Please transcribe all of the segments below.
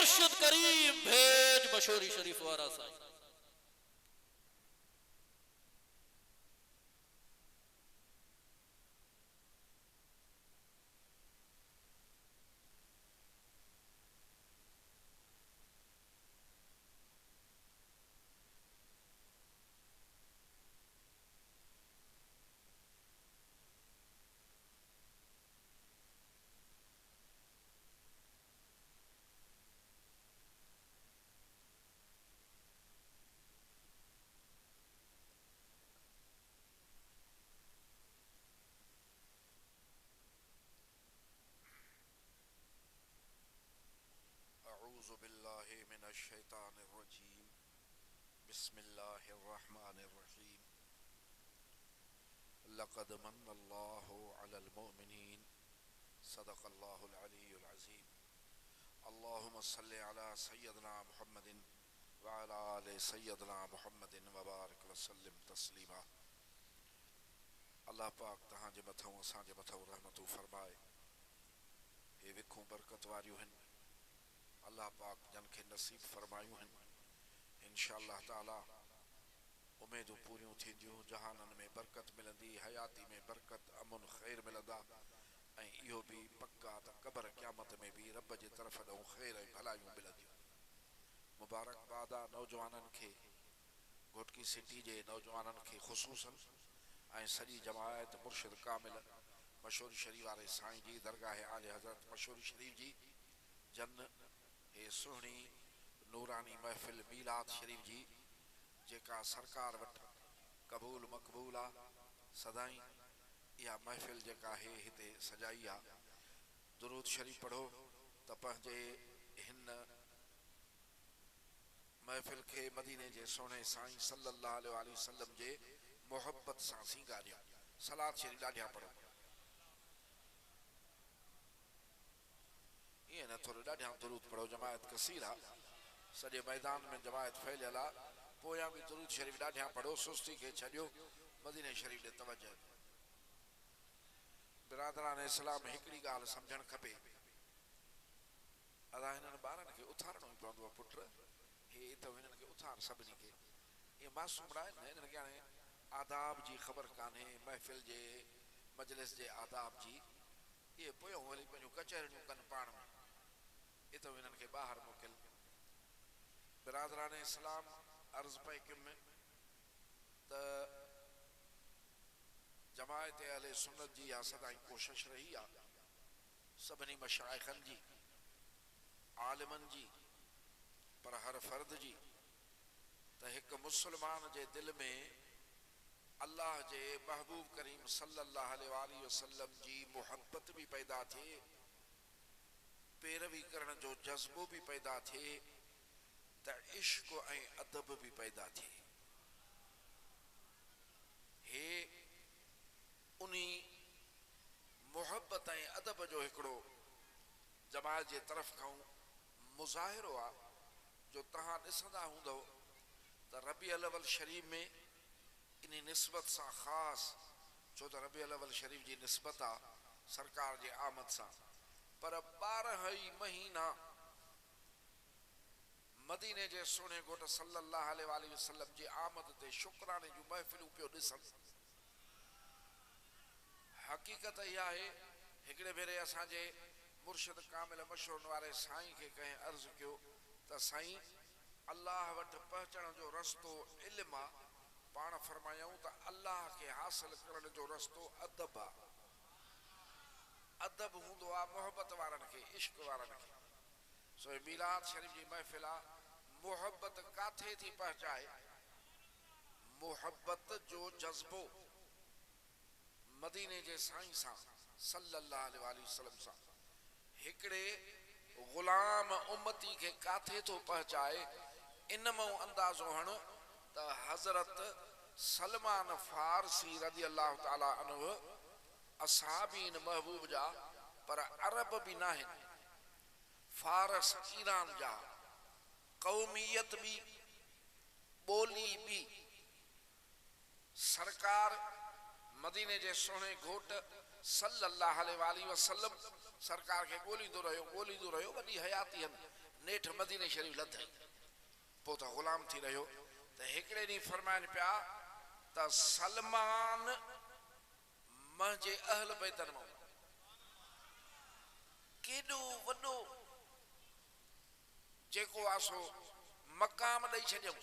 मुर्शिद करीम भेज मशहूरी शरीफ वारा साईं। अऊज़ु बिल्लाहि मिनश शैतानिर रजीम। बिस्मिल्लाहिर रहमानिर रहीम। लक़द मन्नल्लाहु अलल मुमिनीन। सदक़ल्लाहुल अलीयुल अज़ीम। अल्लाहुम्मा सल्लि अला सय्यदिना मुहम्मदिन व अला आलि सय्यदिना मुहम्मदिन व बारिक व सल्लिम तस्लीमा। अल्लाह पाक तहां जे मथां असां जे मथां रहमतूं फरमाए। हे विखूं बरकत वारियूं आहिनि, अल्लाह पाक जन खे नसीब फरमायूं आहिनि। इंशाअल्लाह ताला उमेदूं पूरियूं थींदियूं, जहाननि में बरकत मिलंदी, हयाती में बरकत अमुन ख़ैर मिलंदा। ऐं इहो बि पक्का त क़बर क़यामत में बि रब जे तरफ़ ॾांहुं ख़ैर ऐं भलायूं मिलंदियूं। मुबारकबाद आहे नौजवाननि खे, घोटकी सिटी जे नौजवाननि खे ख़ुसूसन ऐं सॼी जमायत मुर्शिद कामिल मशहूर शरीफ वारे साईं जी दरगाह आले हज़रत मशहूर शरीफ जी जन हे सुहिणी नूरानी महफ़िल मीलाद शरीफ जी जेका सरकार वटि क़बूल मक़बूल आहे। सदाई इहा महफ़िल जेका आहे हिते सजाई आहे। दुरूद शरीफ पढ़ो त पंहिंजे हिन महफ़िल खे मदीने जे सोणे साईं सल्लल्लाहु अलैहि वसल्लम जे मोहब्बत सां सींगारियो। सलात शरीफ ॾाढिया पढ़ो, ईअं न थोरो ॾाढिया दुरूद पढ़ो। जमायत कसीर आहे, सॼे मैदान में जमायत फैलियल आहे। पोयां बि दुरूद शरीफ ॾाढिया पढ़ो, सुस्ती खे छॾियो, मदीने शरीफ ॾे तवजह। बिरादरान इस्लाम हिकिड़ी ॻाल्हि सम्झणु खपे, अदा हिननि ॿारनि खे उथारणो ई पवंदो आहे। पुट हे त हिननि खे उथार, सभिनी खे इहे मासूमड़ा आहिनि, हिननि खे हाणे आदाब जी ख़बर कान्हे, महफ़िल जे मजलिस जे आदाब जी। इहे पोयों वरी पंहिंजूं कचहरियूं कनि पाण में, इहे त हिननि खे ॿाहिरि मोकिल। बिरादरान इस्लाम अर्ज़ पई कयुमि त जमायत अहले सुन्नत जी इहा सदाई कोशिश रही आहे, सभिनी मशाइखनि जी, आलिमनि जी, पर हर फ़र्द जी, त हिकु मुस्लमान जे दिलि में अल्लाह जे महबूब करीम सल्लल्लाहु अलैहि वसल्लम जी मुहब्बत बि पैदा थिए, पैरवी करण जो जज़्बो बि पैदा थिए, त इश्क ऐं अदब बि पैदा थिए। हे उनी मुहब्बत ऐं अदब जो हिकिड़ो जमायत जे तरफ़ खां मुज़ाहिरो आहे, जो तव्हां ॾिसंदा हूंदव त रबीउल अव्वल शरीफ में इन निस्बत सां ख़ासि, छो त रबीउल अव्वल शरीफ जी निस्बत आहे सरकार जे आमद सां, पर 12 ई महीना मदीने जे सुहिणे घोट सल्लल्लाहु अलैहि वसल्लम जी आमद ते शुक्राने जूं महफ़िलूं पियो ॾिसनि। हक़ीक़त इहा आहे, हिकिड़े भेरे असांजे मुर्शिद कामिल मशहूर वारे साईं खे कंहिं अर्ज़ कयो त साईं, अल्लाह वटि पहुचण जो रस्तो इल्म आहे, पाण फरमायूं त अल्लाह खे हासिल करण जो रस्तो अदब आहे। अदब हूंदो आहे मोहब्बत वारनि खे, इश्क वारनि खे। सो मीलाद शरीफ जी महफ़िल आहे, मोहब्बत काथे थी पहुचाए? मोहब्बत जो जज़्बो मदीने जे साईं सां सल्लल्लाहु अलैहि वसल्लम सां हिकिड़े ग़ुलाम उम्मती खे काथे थो पहुचाए? इन मां अंदाज़ो हण त हज़रत सलमान फारसी रज़ी अल्लाह ताला अन्हु असहाबीन महबूब जा, पर अरब बि न आहिनि, फारस ईरान जा, क़ौमियत बि, ॿोली बि। सरकार मदीने जे सुहिणे घोट सल्लल्लाहु अलैहि वसल्लम सरकार खे ॻोल्हींदो रहियो, वॾी हयाती हन, नेठ मदीने शरीफ लथई पोइ त ग़ुलाम थी रहियो त हिकिड़े ॾींहुं फरमाइनि पिया त सलमान मुंहिंजे अहल बैतन मां केॾो वॾो जेको आहे सो मक़ाम ॾेई छॾियऊं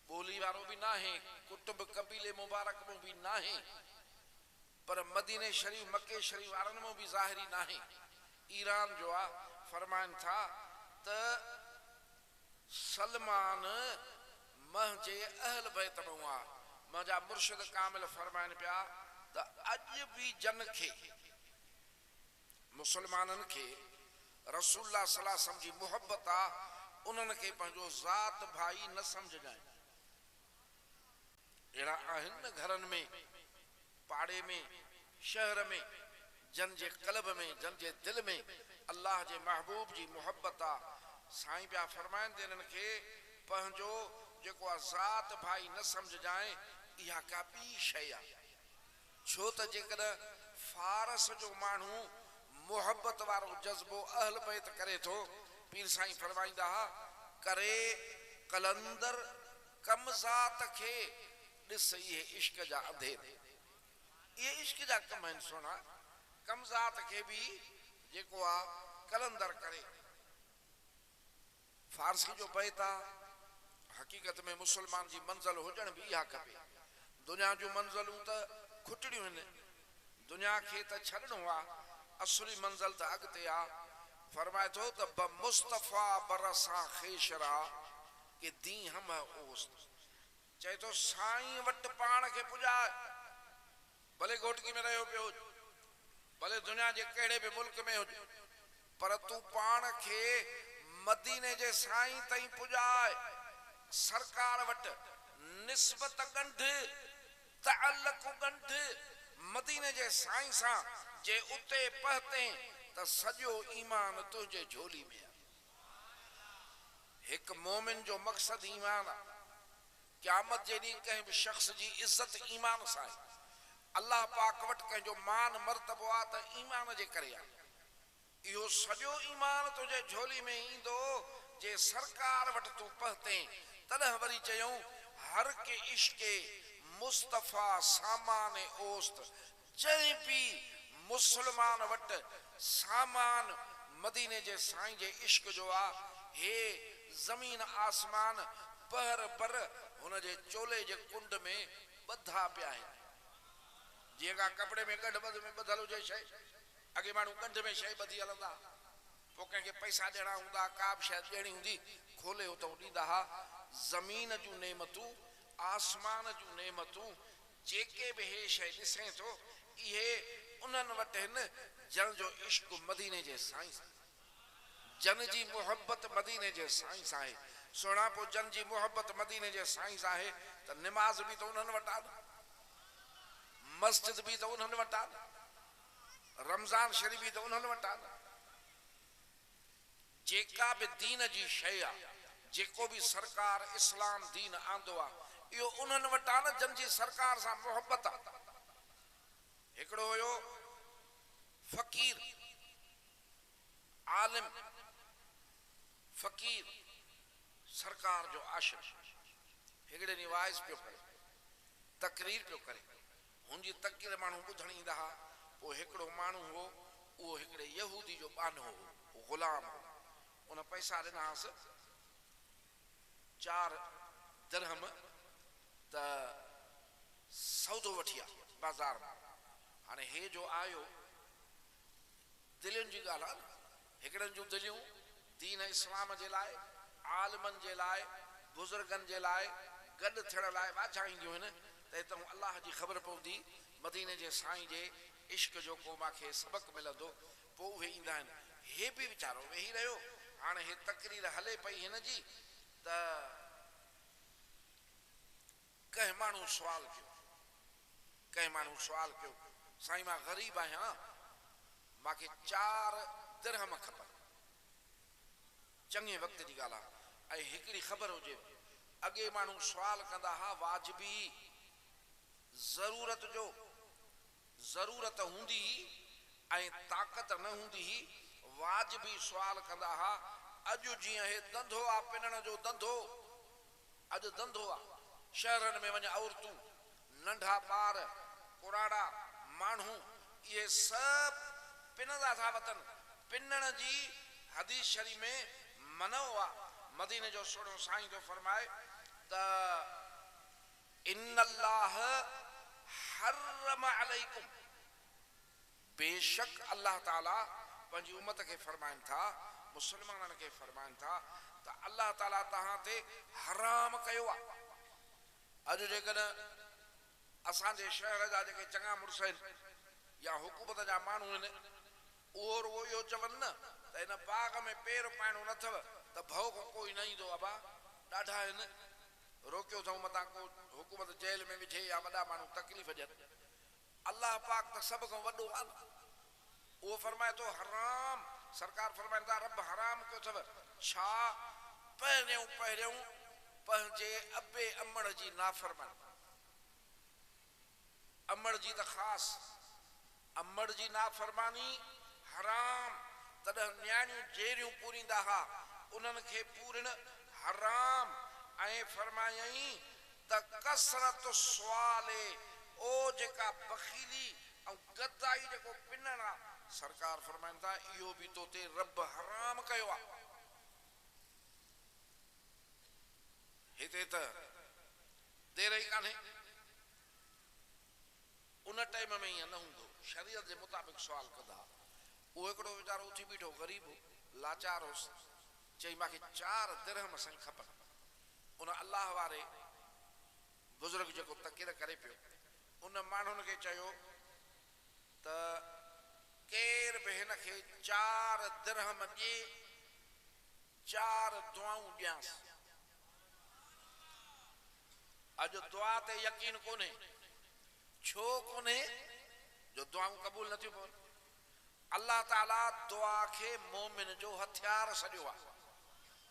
ॿोली वारो बि न आहे कुटुंब कबीले मुबारक में बि न आहे पर मदीने शरीफ मके शरीफ वारनि में बि ज़ाहिरी न आहे ईरान जो आहे फरमाइनि था त सलमान मुंहिंजे अहल बैत में आहे मुंहिंजा मुर्शिद कामिल फरमाइनि पिया त अॼु बि जन खे मुसलमाननि खे रसूलुल्लाह सल्लल्लाहु अलैहि वसल्लम जी मुहबत आहे उन्हनि खे पंहिंजो ज़ात भाई न सम्झजाइनि अहिड़ा आहिनि न घरनि में पाड़े में शहर में जन जे क़ल्ब में जन जे दिलि में अल्लाह जे महबूब जी मुहबत आहे साईं पिया फरमाइनि त इन्हनि खे पंहिंजो जेको आहे ज़ात भाई न सम्झजाए इहा का ॿी शइ आहे छो त जेकॾहिं फारस जो माण्हू मुहबत वारो जज़्बो अहल बैत करे थो पीर साईं फरमाईंदा हुआ करे कलंदर कम ज़ात खे ॾिस इहे इश्क जा अंधेर इहे इश्क जा कम आहिनि सोना कम ज़ात खे बि जेको आहे कलंदर करे फारसी जो बैत आहे हक़ीक़त में मुसलमान जी मंज़िल हुजण बि इहा खपे दुनिया जूं मंज़िलूं त खुटड़ियूं आहिनि दुनिया खे त छॾिणो आहे असली मंज़िल त अॻिते आहे फरमाए थो त ब मुस्तफ़ा बरसा ख़ेशरा के दी हम ओस्त चए थो साईं वटि पाण खे पुॼाए भले घोटकी में रहियो पियो भले दुनिया जे कहिड़े बि मुल्क में हुजे पर तूं पाण खे मदीने जे साईं ताईं पुॼाए सरकार वटि निस्बत ॻंढ तअल्लुक़ ॻंढ मदीने जे साईं सां जे उते पहुते त सॼो ईमान तुंहिंजे झोली में आहे हिकु मोमिन जो मक़सद ईमान आहे क़यामत जे ॾींहुं कंहिं बि शख़्स जी इज़त ईमान सां आहे अल्लाह पाक वटि कंहिंजो मान मर्तबो आहे त ईमान जे करे आहे इहो सॼो ईमान तुंहिंजे झोली में ईंदो जे सरकार वटि तूं पहुते तॾहिं वरी चयूं हर के इश्के मुस्तफ़ा सामान ओस्त जंहिं बि मुसलमान वटि सामान मदीने जे साईं जे इश्क जो आहे हे ज़मीन आसमान पहर पर हुन जे चोले जे कुंड में ॿधा पिया आहिनि जीअं का कपिड़े में गंढ में ॿधल हुजे शइ अॻे माण्हू गंढ में शइ ॿधी हलंदा पोइ कंहिंखे पैसा ॾियणा हूंदा का बि शइ ॾियणी हूंदी खोले उतां ॾींदा हुआ ज़मीन जूं नेमतूं आसमान जूं नेमतूं जेके बि हे शइ ॾिसे थो इहे उन्हनि वटि आहिनि जन जो इश्क मदीने जे साईं जन जी मुहबत मदीने जे साईं सां आहे सुहिणा पोइ जन जी मुहबत मदीने जे साईं सां आहे त निमाज़ बि त उन्हनि वटि आहे मस्जिद बि त उन्हनि वटि आहे रमज़ान शरीफ़ बि त उन्हनि वटि आहे जेका बि दीन जी शइ आहे जेको बि सरकार इस्लाम दीन आंदो आहे इहो उन्हनि वटि आहे न जन जी सरकार सां मुहबत आहे हिकिड़ो हुयो फ़कीर आलिम फ़कीर सरकार जो आशिक़ हिकिड़े ॾींहुं वाइज़ पियो करे तकरीर पियो करे हुनजी तकरीर माण्हू ॿुधण ईंदा हुआ पोइ हिकिड़ो माण्हू हो उहो हिकिड़े यहूदी जो बानो हो ग़ुलाम हो उन पैसा ॾिनासि 4 दिरहम त सौदो वठी आहे बाज़ार में हाणे हे जो आयो दिलियुनि जी ॻाल्हि आहे न हिकिड़नि जूं दिलियूं दीन इस्लाम जे लाइ आलिमनि जे लाइ बुज़ुर्गनि जे लाइ गॾु थियण लाइ वाचाईंदियूं आहिनि त हितां अलाह जी ख़बर पवंदी मदीने जे साईं जे इश्क जो को मूंखे सबक़ मिलंदो पोइ उहे ईंदा आहिनि हे बि वीचारो वेही रहियो हाणे हे तकरीर हले पई हिन जी त कंहिं माण्हू सुवाल कयो साईं मां ग़रीब आहियां मूंखे 4 दिरहम खपनि चङे वक़्त जी ॻाल्हि आहे ऐं हिकिड़ी ख़बर हुजे अॻे माण्हू सुवाल कंदा हुआ वाजिबी ज़रूरत हूंदी ऐं ताक़त न हूंदी वाजिबी सुवाल कंदा हुआ अॼु जीअं हे धंधो आहे पिनण जो धंधो, अॼु धंधो आहे। शहरनि में वञ औरतूं, नंढा ॿार, पुराड़ा माण्हू, इहे सभु पिनंदा था वतन। पिनण जी हदीस शरीफ़ में मनो आहे। मदीने जो सोढ़ो साईं जो फरमाए त इन्नल्लाह हर्रम अलैकुम, बेशक अल्लाह ताला पंहिंजी उम्मत खे फरमाइनि था, मुसलमाननि खे फरमाइनि था त अल्लाह ताला तव्हां ते हराम कयो आहे। अॼु जेकॾहिं असांजे शहर जा जेके चङा मुड़ुस आहिनि या हुकूमत जा माण्हू आहिनि, उहो रुगो इहो चवनि न त हिन बाग़ में पेर पाइणो न अथव त भउ खां कोई न ईंदो। अबा ॾाढा आहिनि, रोकियो अथऊं मथां को हुकूमत जेल में विझे या वॾा माण्हू तकलीफ़ ॾियनि। अल्लाह पाक त सभ खां वॾो आहे, उहो फरमाए थो हराम। सरकार फरमाइनि था रब हराम कयो अथव। छा? पहिरियों पंहिंजे अबे अमड़ जी नाफ़रमानी। अमड़ जी त ख़ासि, अमड़ जी नाफ़रमानी हराम। तॾहिं न्याणियूं जेरियूं पूरींदा हुआ उन्हनि खे पूरनि हराम। ऐं फरमायई त कसरत सुवाले, ओ जेका बखीली ऐं गदाई जेको पिनण आहे, सरकार फरमाइनि था इहो बि तो ते रब हराम कयो आहे। हिते त देर ई कान्हे, उन टाइम में ईअं न हूंदो, शरीयत जे मुताबिक़ सुवाल कंदा। उहो हिकिड़ो वीचारो उथी बीठो ग़रीब लाचार होसि, चई मूंखे 4 दिरहम साईं खपनि। उन अल्लाह वारे बुज़ुर्ग जेको तकीर करे पियो, उन माण्हुनि खे चयो त केर बि हिन खे 4 दिरहम ॾिए, 4 दुआऊं ॾियांसि। अॼु दुआ ते यकीन कोन्हे। छो कोन्हे? जो दुआऊं क़बूल नथियूं पवनि। अल्लाह ताला दुआ खे मोमिन जो हथियार सॼो आहे।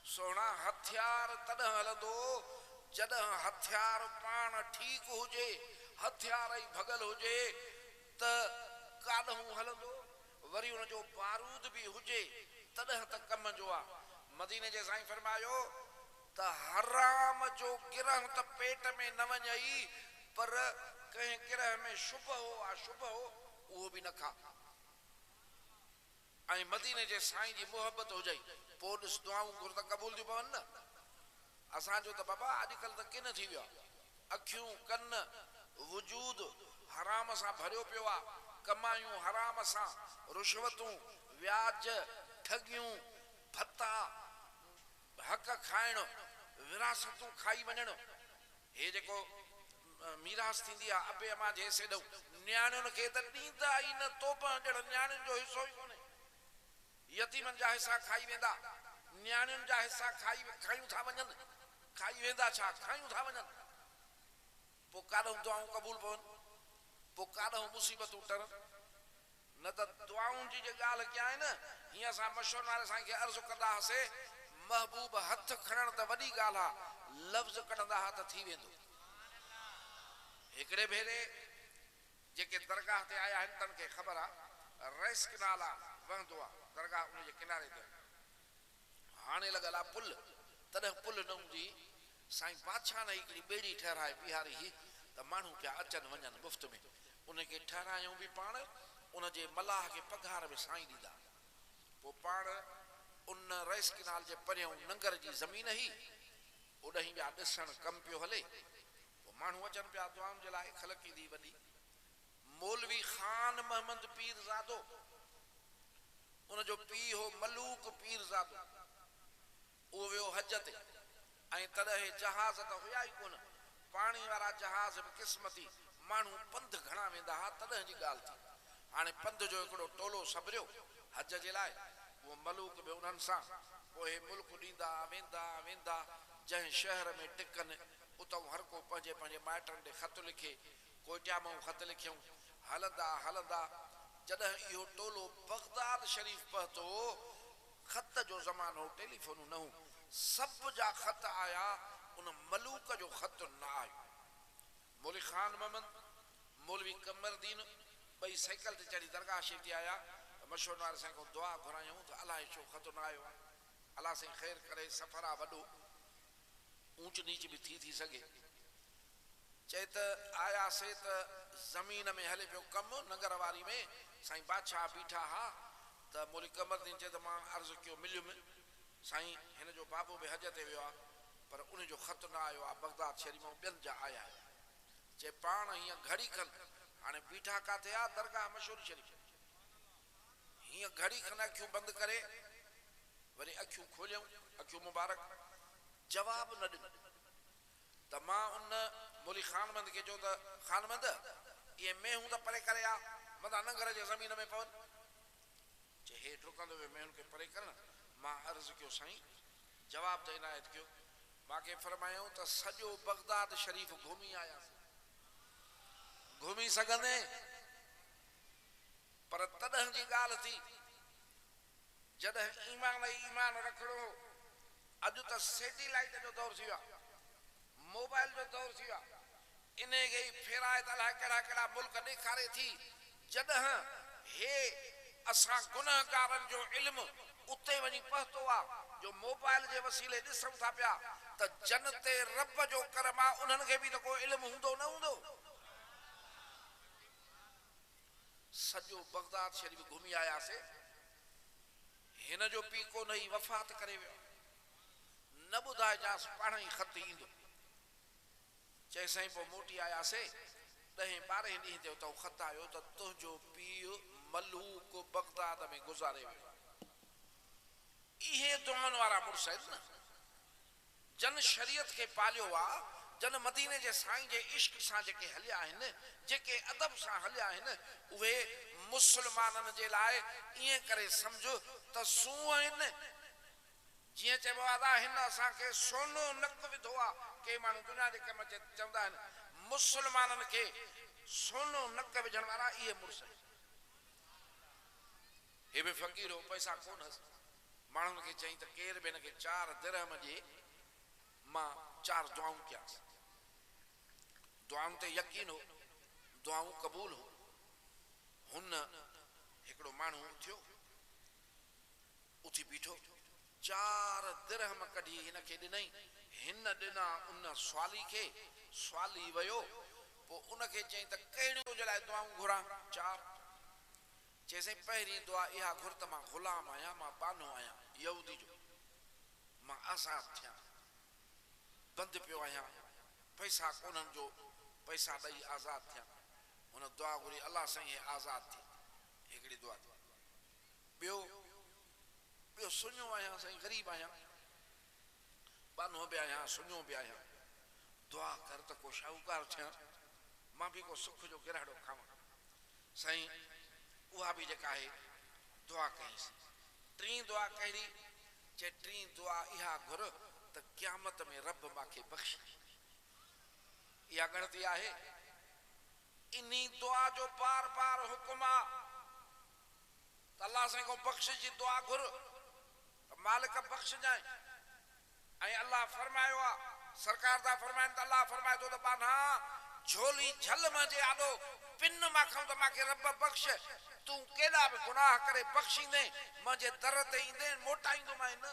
सोना हथियार तॾहिं हलंदो जॾहिं हथियार पाण ठीकु हुजे, हथियार ई भॻल हुजे त काॾहूं हलंदो। वरी हुन जो बारूद बि हुजे तॾहिं त कम जो आहे। मदीने जे साईं फरमायो त हराम जो गिरह त पेट में न वञई, पर कंहिं गिरह में शुभ हो आहे, शुभ हो उहो बि न खा। ऐं मदीने जे साईं जी मोहबत हुजई, पोइ ॾिस दुआऊं घुर त क़बूल थियूं पवनि न। असांजो त बाबा अॼुकल्ह त किन थी वियो आहे। अखियूं, कन, वजूद हराम सां भरियो पियो आहे। कमायूं हराम सां, रुश्वतूं, व्याज, ठगियूं, भत्ता, हक़ खाइण, विरासतूं खाई वञण। हे जेको मीरास थींदी आहे अबे अमा जे हेॾऊं, न्याणियुनि खे त ॾींदा ई न, तोबा ॼण न्याणियुनि जो हिसो ई कोन्हे। यतीमनि जा हिसा खाई वेंदा, न्याणियुनि जा हिसा खायूं था वञनि। खाई वेंदा छा, खायूं था वञनि। पोइ काॾहूं दुआऊं क़बूल पवनि, पोइ काॾहूं मुसीबतूं टरनि। न त दुआउनि जी जे ॻाल्हि कया आहे न, हीअं असां मशहूर वारे साईं खे अर्ज़ु कंदा हुआसीं, महबूब हथ खणण त वॾी ॻाल्हि आहे, लफ़्ज़ कढंदा हुआ त थी वेंदो। हिकिड़े भेरे जेके दरगाह ते आया आहिनि तन खे ख़बर आहे, रइस किनाल आहे, वहंदो आहे दरगाह उन जे किनारे ते। हाणे लॻल आहे पुल, तॾहिं पुल न हूंदी। साईं बादशाह ने हिकिड़ी ॿेड़ी ठहिराए बीहारी हुई त माण्हू पिया अचनि वञनि मुफ़्त में। उनखे ठहिरायूं बि पाण, उनजे मलाह खे पघार में साईं ॾींदा। पोइ पाण उन रइस किनाल जे परियां नंगर जी ज़मीन हुई, ओॾहीं पिया ॾिसण कमु पियो हले। पोइ माण्हू अचनि पिया दुआउनि जे लाइ, ख़लक ईंदी वॾी। मौलवी खान महमद पीरज़ादो, उनजो पीउ हो मलूक पीरज़ादो, उहो वियो हज ते। ऐं तॾहिं जहाज़ त हुया ई कोन, पाणी वारा जहाज़ बि क़िस्मती। माण्हू पंधु घणा वेंदा हुआ तॾहिं जी ॻाल्हि थी। हाणे पंध जो हिकिड़ो टोलो सबरियो हज जे लाइ, उहो मलूक बि उन्हनि सां। पोइ मुल्क ॾींदा वेंदा वेंदा, जंहिं शहर में टिकनि उतां हर को पंहिंजे पंहिंजे माइटनि ॾे ख़त लिखे, कोटिया मां ख़त लिखियऊं। हलंदा हलंदा जॾहिं इहो टोलो बगदाद शरीफ़ पहुतो, ख़त जो ज़मानो, टेलीफोन न हो, सभ जा ख़त आया, उन मलूक जो ख़त न आयो। मौलवी खान महमद, मौलवी कमरदीन ॿई साइकिल ते चढ़ी दरगाह शरीफ़ ते आया। मशहूर वारे साईं को दुआ घुरायूं त अलाए छो ख़त न आयो आहे। अल्लाह से ख़ैर करे सफ़र आहे वॾो ऊंच नीच भी थी सके चए त आयासीं त ज़मीन में हले पियो कमु नगर वारी में साईं बादशाह बीठा हा त मोली कमरदीन चए त मां अर्ज़ु कयो मिलियुमि साईं हिन जो बाबो बि हज ते वियो आहे पर उन जो ख़त न आयो आहे बगदाद शरीफ़ में ॿियनि जा आया चए पाण हीअं घड़ी खन हाणे बीठा किथे आहे दरगाह मशहूर शरीफ़ हीअं घड़ी खन अखियूं बंदि करे वरी अखियूं खोलियूं अखियूं मुबारक जवाब न ॾिनो त मां उन मोली ख़ानमंद खे चयो त ख़ानमंद इहे मेहूं त परे करे आ मथां नंगर जे ज़मीन में पवनि चए हेठि रुकंदो वियो मेहुनि खे परे करणु मां अर्ज़ु कयो साईं जवाब त इनायत कयो मूंखे फरमायूं त सॼो बगदाद शरीफ़ घुमी आयासीं घुमी सघंदे पर तॾहिं जी ॻाल्हि थी जॾहिं ईमान ईमान रखिणो अॼु त सैटेलाइट जो दौर थी वियो आहे मोबाइल जो दौर थी वियो आहे इन खे ई फेराए त अलाए कहिड़ा कहिड़ा मुल्क ॾेखारे थी जॾहिं हे असां गुनहगारनि जो इल्मु उते वञी पहुतो आहे जो मोबाइल जे वसीले ॾिसूं था पिया त जन्नत रब जो करम आहे उन्हनि खे बि त को इल्मु हूंदो न हूंदो सॼो बगदाद शरीफ़ घुमी आयासीं हिन जो पीउ कोन ई वफ़ात करे वियो न ॿुधाइजांसि पाण ई ख़त ईंदो चए साईं पोइ मोटी आयासीं 10-12 ॾींहं ते उतां ख़त आयो त तुंहिंजो पीउ मलूक बगदाद में गुज़ारे वियो इहे दुआनि वारा मुड़ुस आहिनि न जन शरीयत खे पालियो आहे जन मदीने जे साईं जे इश्क सां जेके हलिया आहिनि जेके अदब सां हलिया आहिनि उहे मुस्लमाननि जे लाइ ईअं करे सम्झो त सूंहं आहिनि जीअं चइबो आहे हिन असांखे सोनो नक विधो आहे के माण्हू दुनिया जे कम चवंदा आहिनि मुस्लमाननि खे सोनो नक विझण वारा इहे मुड़ुस हे बि फ़क़ीर हो पैसा कोन हुअसि माण्हुनि खे चई त केर बि हिन खे 4 दिरहम ॾे मां 4 दुआऊं कयासीं दुआउनि ते यकीन हो दुआऊं क़बूल हो हुन हिकिड़ो माण्हू थियो उथी बीठो 4 दिरहम कढी हिन खे ॾिनई हिन ॾिना उन स्वाली खे स्वाली वियो पोइ उनखे चई त कहिड़ियूं जे लाइ दुआऊं घुरां 4 चइसई पहिरीं दुआ इहा घुर त मां ग़ुलाम आहियां मां बानो आहियां यहूदी जो मां आज़ाद थियां बंदि पियो आहियां पैसा कोन्हनि जो पैसा ॾेई आज़ाद थियां हुन दुआ घुरी अलाह साईं हे आज़ाद थी हिकिड़ी दुआ ॿियो सुञो आहियां साईं ग़रीब आहियां बानो बि आहियां सुञो बि आहियां दुआ कर त को शाहूकार थियां मां बि को सुख जो गिराड़ो खावां साईं उहा बि जेका आहे दुआ कईसीं 3 दुआ कहिड़ी चए 3 दुआ इहा घुर त क़यामत में रब मूंखे बख़्शे इहा गणती आहे इन्ही दुआ जो बार बार हुकुम आहे त अल्लाह साईं को बख़्शिश जी दुआ घुर मालिक बख़्शजांइ ऐं अल्लाह फरमायो आहे सरकार दा फरमाइनि त अल्लाह फरमाए थो त बाना झोली झल जे आॾो पिन माखऊं त मूंखे रब बख़्श तूं केॾा बि गुनाह करे बख़्शींदे मुंहिंजे दर ते ईंदे मोटाईंदोमांइ न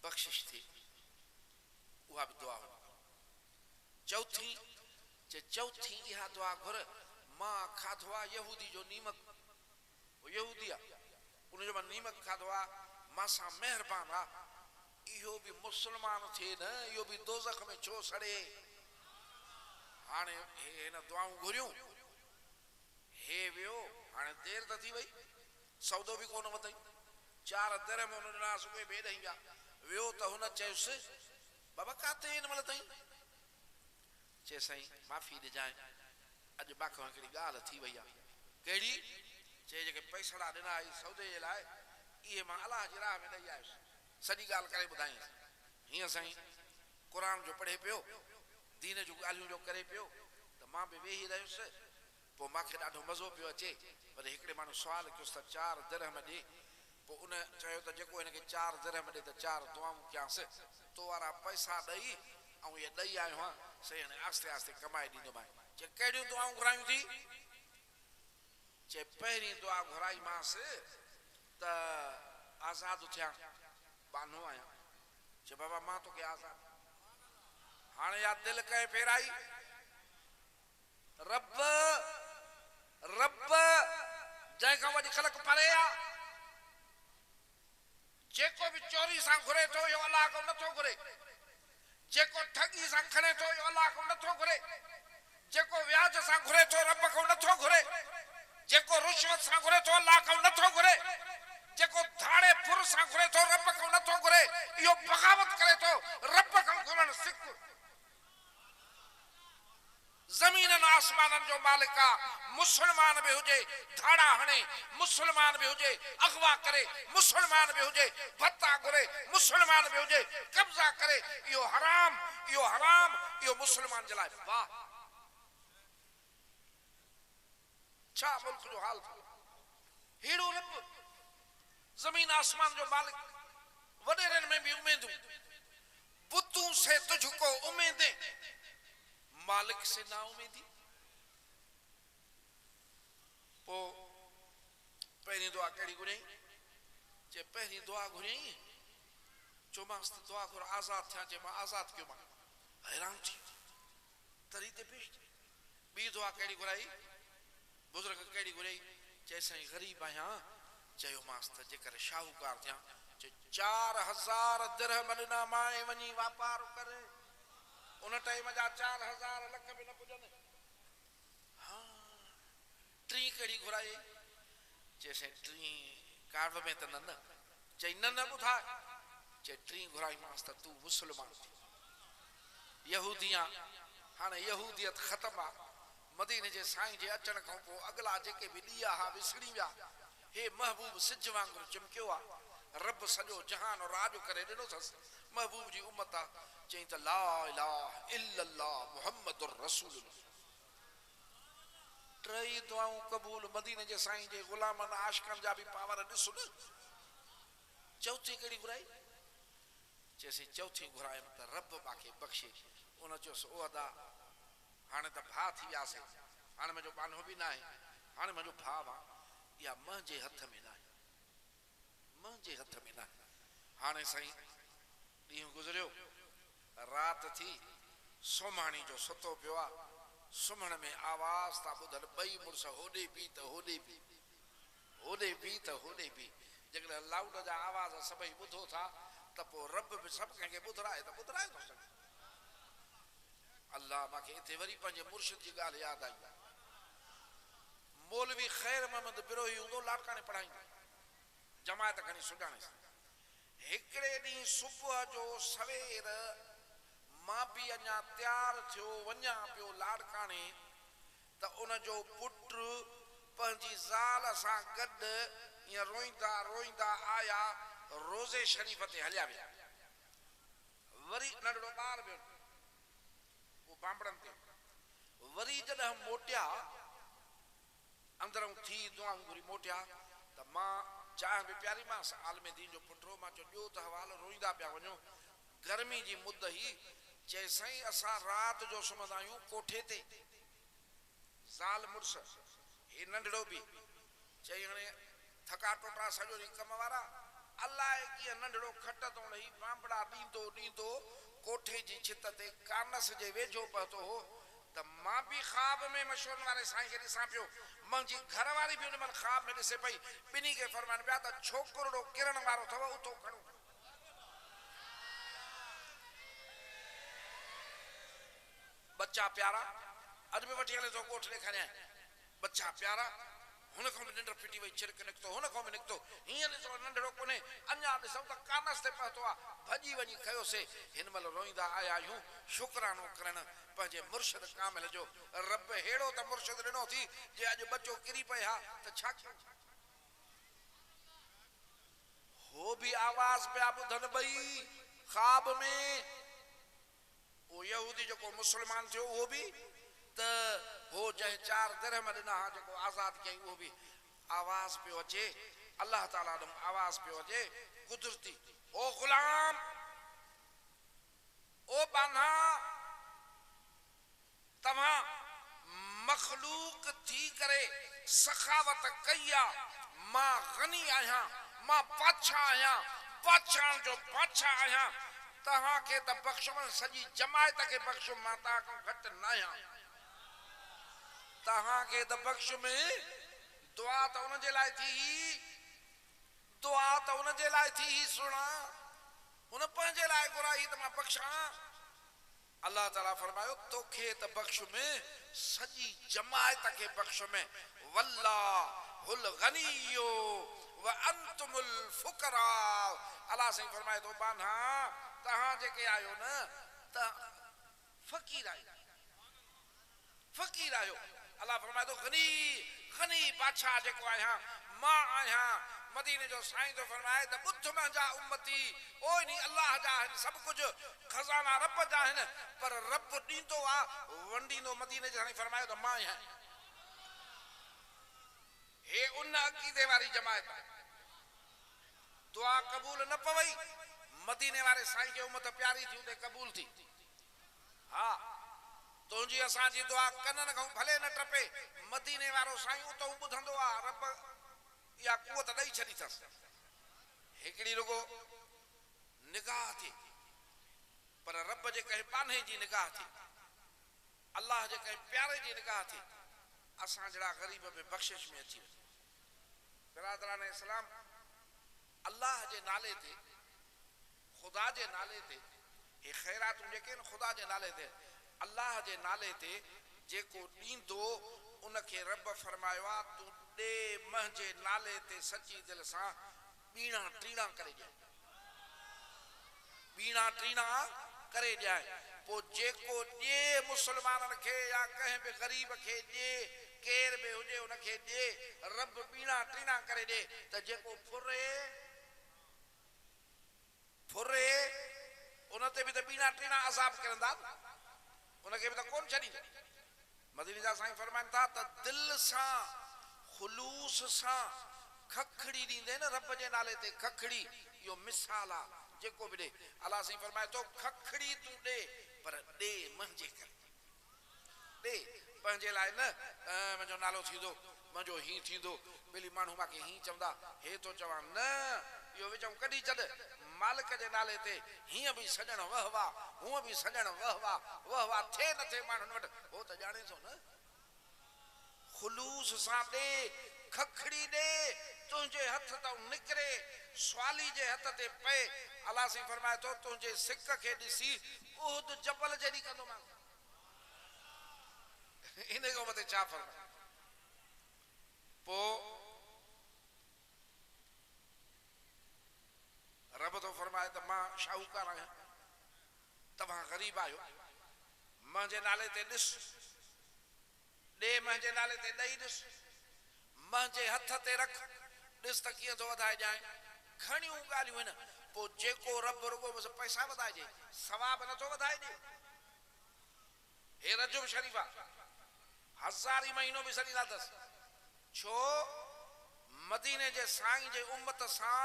बख़्शिश थी उहा बि दुआ चौथी इहा दुआ घुर मां खाधो आहे यहूदी जो नीमक यहूदी आहे उनजो मां नीमक खाधो आहे मां सां महिरबान आहे इहो बि मुस्लमान थिए न इहो बि दोज़ख में छो सड़े हाणे हिन दुआऊं घुरियूं हे वियो हाणे देर त थी वई सौदो बि कोन वधई 4 दिरहम हुन ॾिनासीं उहे बि ॾेई विया वियो त हुन चयुसि बाबा काथे हिन महिल ताईं चए साईं माफ़ी ॾिजांइ अॼु बाक़ी हिकिड़ी ॻाल्हि थी वई आहे कहिड़ी चए जेके पैसा ॾिना आई सौदे जे लाइ इहे मां अलाह जी राह में ॾेई आयुसि सॼी ॻाल्हि करे ॿुधाई हीअं साईं क़ुर जो पढ़े पियो दीन जूं ॻाल्हियूं जो करे पियो त मां बि वेही रहियुसि पोइ मूंखे ॾाढो मज़ो पियो अचे वरी हिकिड़े माण्हू सुवालु कयोसि त 4 दिरहम ॾे पोइ उन चयो त जेको हिनखे 4 दिरहम ॾे त 4 दुआऊं कयांसि तो वारा पैसा ॾेई ऐं इहे ॾेई आयो आहियां साईं हाणे आस्ते आस्ते कमाए ॾींदोमांइ चए कहिड़ियूं दुआऊं घुरायूं थी चए पहिरीं दुआ घुराईमांसि त त आज़ाद थिया बानो आया चे बाबा मां तो के आज़ाद हाणे या दिल कहे फेराई रब रब जंहिंखां वॾी ख़लक परे आ जेको भी चोरी सां घुरे थो यो अलाह को नथो घुरे जेको ठगी सां खणे थो यो अलाह को नथो घुरे जेको व्याज सां घुरे थो रब को नथो घुरे जेको रुश्वत सां घुरे थो अलाह को नथो घुरे जेको धाड़े फुर सां घुरे थो रब को नथो घुरे इहो बग़ावत करे थो रब को घुरण सिख ज़मीननि आसमाननि जो मालिक आ मुसलमान भी हुजे धाड़ा हणे मुसलमान भी हुजे अगवा करे मुसलमान भी हुजे भत्ता घुरे मुसलमान भी हुजे कब्जा करे इहो हराम इहो मुसलमान जे लाइ वाह छा मुल्क जो हाल हेड़ो रब जमीन आसमान जो मालिक वडेरनि में भी उम्मीदूं बुतों से तुझको उम्मीदें मालिक से ना उम्मीदी पो पहली दुआ कड़ी घुरई जे पहली दुआ घुरई जो मस्त दुआ घुर आजाद थिया जे मां आजाद क्यों मां हैरान थी तरी ते पेश बी दुआ कड़ी घुराई बुजुर्ग कड़ी घुरई जैसे गरीब आया चयो मस्त जेकर शाहूकार थिया 4000 दिरहम ॾिना माए वञी वापार करे उन टाइम जा 4000 लख भी न पुजन हाँ टी कड़ी घुराई जैसे टी कार्व में त न चई न बुधा चे टी घुराई मास त तू मुसलमान यहूदिया हाने यहूदियत खत्म आ मदीने जे साईं जे अचण खां पोइ अगला जेके भी ॾींहं हा विसड़ी विया हे महबूब सिज वांगुरु चमकियो आ रब सॼो जहान और राज करे ॾिनो अथसि महबूब जी उम्मत आ चई त ला इलाहा इल्लल्लाह मुहम्मदुर रसूलुल्लाह टई दुआऊं कबूल मदीने जे साईं जे गुलामन आशिकन जा भी पावर ॾिस न चौथी कड़ी घुराई जैसे चौथी घुरायम त रब बाके बख्शे उन चयोसि ओ अदा हाणे त भा थी वियासीं हाणे मुंहिंजो बानो बि न आहे हाणे मुंहिंजो भाउ आहे इहा मुंहिंजे हथ में न आहे मुंहिंजे हथ में न आहे हाणे साईं ॾींहुं गुज़रियो रात थी सोमाणी जो सुतो पियो आहे सुम्हण में आवाज़ था ॿुधनि ॿई मुड़ुस होॾे बि त होॾे बि होॾे बि त होॾे बि जेकॾहिं लाउड जा आवाज़ सभई ॿुधो था त पोइ रब बि सभु कंहिंखे ॿुधराए त ॿुधराए थो सघे अल्लाह मूंखे हिते वरी पंहिंजे मुर्शिद जी ॻाल्हि यादि आई मौलवी ख़ैर मोहम्मद बिरोही हूंदो लाटकाने पढ़ाईंदो जमायत खणी सुञाणे हिकिड़े ॾींहुं सुबुह जो सवेर मां बि अञा तयार थियो वञा पियो लाड़काने त उन जो पुटु पंहिंजी ज़ाल सां गॾु ईअं रोईंदा रोईंदा आया रोज़े शरीफ़ ते हलिया विया वरी नंढड़ो ॿार वियो वो बांबड़नि ते वरी जॾहिं मोटिया अंदरूं थी दुआऊं घुरी मोटिया त मां चांहि बि प्यारी मांस आलमे दीन जो पुटो मां चयो ॿियो त हवाल रोईंदा पिया वञो गर्मी जी मुद ही चए साईं असां राति जो सुम्हंदा आहियूं कोठे ते ज़ाल मुड़ुस हे नंढड़ो बि चई हाणे थका टोटा सॼो ॾींहुं कम वारा अलाए कीअं नंढड़ो खट तो ॾेई बांबड़ा ॾींदो ॾींदो कोठे जी छित ते कानस जे वेझो पहुतो हो त मां बि ख़्वाब में मशहूर वारे साईं खे ॾिसां पियो मुंहिंजी घरवारी बि उन महिल ख़्वाब में ॾिसे पई ॿिन्ही खे फरमाइनि पिया त छोकिरो किरण वारो अथव उतो खणो बच्चा प्यारा अॼु बि वठी हले थो कोठ ॾेखारियां बच्चा प्यारा हुन खां बि निंड फिटी वई छिरक निकितो हुन खां बि निकितो हीअं ॾिसो नंढड़ो कोन्हे अञा ॾिसूं त कानस ते पहुतो आहे भॼी वञी खयोसीं हिन महिल रोईंदा आया आहियूं शुक्रानो करण पंहिंजे मुर्शिद कामिल जो रब हेड़ो त मुर्शिद ॾिनो थी जे अॼु बच्चो किरी पए हा त छा कयूं हो बि आवाज़ पिया ॿुधनि ॿई ख़्वाब में वो यहूदी जो मुसलमान थियो वो भी त हो जंहिं 4 दिरहम ॾिना हा जेको आज़ाद कई वो भी आवाज़ पियो अचे अल्लाह ताला ॾों आवाज़ पियो अचे कुदरती ओ गुलाम ओ बाना तव्हां मखलूक थी करे सखावत कई आहे मां गनी आहियां मां बादशाह आहियां, बादशाह जो बादशाह आहियां। तहां के त बख्शण सजी जमायत के बख्श, मां तहां खां घट न आहियां। तहां के त बख्श में दुआ त उन जे लाइ थी, दुआ त उन जे लाइ थी सुणा, उन पंहिंजे लाइ घुराई त मां बख्शां। अल्लाह ताला फरमायो तोखे त बख्श में सजी जमायत के बख्श में, वल्लाहुल गनियो व अंतुमुल फुकरा। अल्लाह से फरमाए तो बाना तहां जेके आयो न त फकीर आयो, फकीर आयो। अल्लाह फरमाए तो गनी गनी बादशाह जेको आया मां आया। मदीने जो साईं तो फरमाए त बुध मुंहिंजा उम्मती ओ नी अल्लाह जा सब कुछ खजाना रब जा आहिनि, पर रब ॾींदो आ वंडींदो। मदीने जो साईं फरमायो त मां आहियां। हे उन अकीदे वारी जमायत दुआ कबूल न पवई, मदीने वारे साईं खे उम्मत प्यारी थी उते कबूल थी। हा तुंहिंजी असांजी दुआ कननि खां भले न टपे, मदीने वारो साईं उतो ॿुधंदो आहे। रब इहा कुवत ॾेई छॾी अथसि। हिकिड़ी रुगो निगाह थी, पर रब जे कंहिं पाने जी निगाह थी, अल्लाह जे कंहिं प्यारे जी निगाह थी, असां जहिड़ा ग़रीब में बख़्शिश में अची वञे। बिरादरान इस्लाम, अल्लाह जे नाले ते, ख़ुदा जे नाले ते, हे ख़ैरातूं जेके न ख़ुदा जे नाले ते, अल्लाह जे नाले ते जेको ॾींदो उनखे रब फरमायो आहे तूं ॾे मुंहिंजे नाले ते सची दिलि सां ॿीणा टीणा करे ॾिए, ॿीणा टीणा करे ॾिए। पोइ जेको ॾे मुस्लमाननि खे या कंहिं बि ग़रीब खे ॾे, केर बि हुजे उनखे ॾे, रब ॿीणा टीणा करे ॾे त जेको फुरे फुरे उन ते बि त ॿीणा टीणा अज़ाब करंदा, उनखे बि त कोन छॾींदा। मदीने जा साईं फरमाइनि था त दिलि सां ख़ुलूस सां खखड़ी ॾींदे न रब जे नाले ते खखड़ी, इहो मिसाल आहे जेको बि ॾे। अल्लाह साईं फरमाए थो खखड़ी तूं ॾे, पर ॾे मुंहिंजे करे, ॾे पंहिंजे लाइ न। मुंहिंजो नालो थींदो, मुंहिंजो हीअं थींदो, ॿिली माण्हू मूंखे हीअं चवंदा, हे थो चवां न, इहो विचऊं कढी छॾ। मालिक जे नाले ते हीअं बि सॼण वह वाह, हूअं बि सॼण वह वाह, वह वाह थिए न थिए माण्हुनि वटि हो त ॼाणे थो न। ख़ुलूस सां ॾे, खखड़ी ॾे, तुंहिंजे हथ तां निकिरे, स्वाली जे हथ ते पए। अल्लाह साईं फरमाए थो तुंहिंजे सिक खे ॾिसी उहद जबल जहिड़ी कंदो मां। इन खां मथे छा फर्क़ु? पोइ रब तो फरमाए त मां शाहूकार आहियां, तव्हां ग़रीब आहियो, मुंहिंजे नाले ते ॾिस, ॾे मुंहिंजे नाले ते ॾेई ॾिस, मुंहिंजे हथ ते रख, ॾिस त कीअं थो वधाए ॼाए। घणियूं ॻाल्हियूं आहिनि। पोइ जेको रब रुगो बसि पैसा वधाइजे, सवाब नथो वधाए ॾे। हे रजब शरीफ़ आहे, हज़ारी महीनो बि सॾींदा अथसि। छो? मदीने जे साईं जे उम्मत सां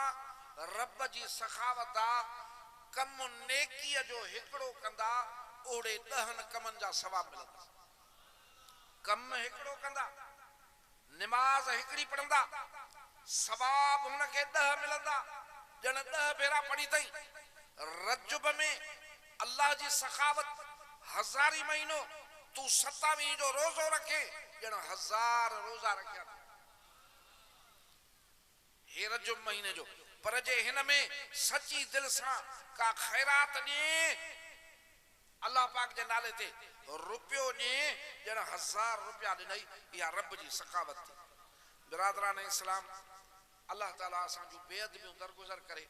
रब जी सखावत आहे। कम नेकीअ जो हिकिड़ो कंदा, ओड़े 10 कमनि जा सवाब मिलंदा। कम हिकिड़ो कंदा, निमाज़ हिकिड़ी पढ़ंदा, सवाब हुनखे 10 मिलंदा। ॼण 10 भेरा पढ़ी अथई। रजब में अल्लाह जी सखावत, हज़ारी महीनो, तू 27 जो रोज़ो रखे ॼण 1000 रोज़ा रखिया। हे रजब महीने जो, पर जे हिन में सची दिलि सां का ख़ैरात ॾे अल्लाह पाक जे नाले ते, रुपयो ॾे ॼण 1000 रुपया ॾिनई, इहा रब जी सखावत थी। बिरादरान इस्लाम, अल्लाह ताला असांजूं बेअदबियूं दरगुज़र करे,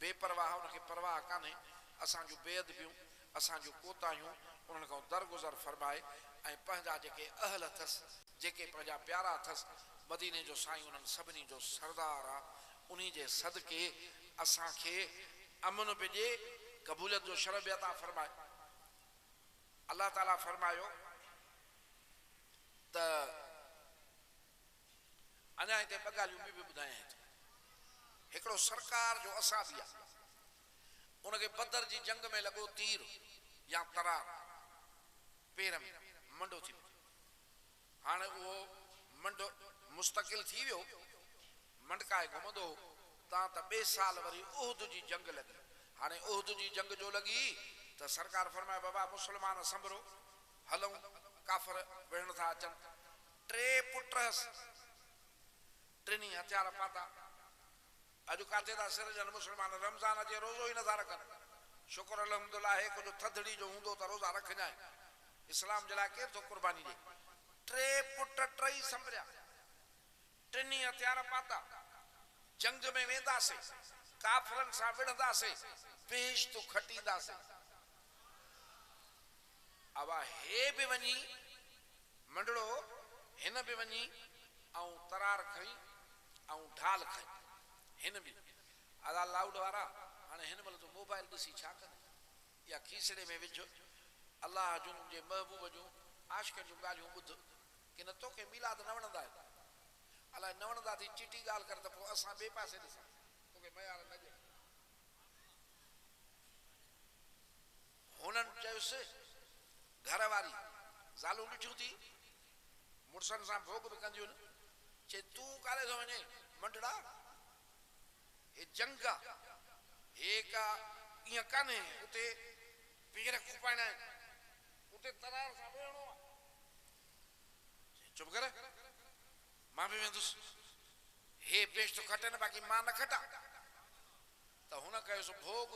बेपरवाह उनखे परवाह कान्हे, असांजूं बेअदबियूं असांजूं कोताहियूं उन्हनि खां दरगुज़र फरमाए ऐं पंहिंजा जेके अहल अथसि, जेके पंहिंजा प्यारा अथसि, मदीने जो साईं उन्हनि सभिनी जो सरदार आहे, उन जे सदके असांखे अमन बि ॾे, क़बूलियत जो शरफ बि अता फरमाए। अल्लाह ताला फरमायो त अञा हिते ॿ ॻाल्हियूं बि ॿुधायां थी। हिकिड़ो सरकार जो असाबी आहे, उनखे बदर जी जंग में लॻो तीर या तरार, पेर में मंडो थी वियो। हाणे उहो मंडो मुस्तकिल थी वियो, मंडकाए घुमंदो, ता त बे साल वरी उहद जी जंग लगी। हाने उहद जी जंग जो लगी त सरकार फरमाए बाबा मुसलमान संभरो हलूं काफर भेण था अचन। 3 पुट टिनी हथियार पाता। अॼु काथे था सिर जन मुसलमान रमज़ान जे रोज़ो ई नथा रखनि। शुक्र अल्हम्दुलिल्लाह कुझु थधिड़ी जो हूंदो त रोज़ा रखंदा आहिनि। इस्लाम जे लाइ केरु थो कुर्बानी ॾे। 3 पुट 3 संभरिया, टिनी हथियार पाता। जंग में वेंदासीं, काफ़रनि सां विढ़ंदासीं, बेइज्जतू खटींदासीं। अवा हे बि वञी मंडड़ो हिन बि वञी ऐं तरार खई ऐं ढाल खई। हिन बि अदा लाउड वारा हाणे हिन महिल तो मोबाइल ॾिसी छा कंदे या खीसड़े में विझ अल्लाह जूं जे महबूब जूं आशिक़नि जूं ॻाल्हियूं ॿुध कि न तोखे मिलाद न वणंदा आहिनि। अलाए न वणंदा थी चिटी ॻाल्हि कर त पोइ असां ॿिए पासे ॾिसां तोखे मयार न ॾे। हुननि चयुसि घर वारी ज़ालूं ॾिठियूं थी मुड़ुसनि सां भोग बि कंदियूं आहिनि। चए तूं काॾे थो वञे मंडड़ा, हे जंग आहे, हे का ईअं कान्हे उते पीर खुपाइणा आहिनि, उते तरार सां वेहणो आहे। चुप कर मां बि वेंदुसि। हे पेश तो खटे न बाक़ी मां न खटा। त हुन कयोसि भोग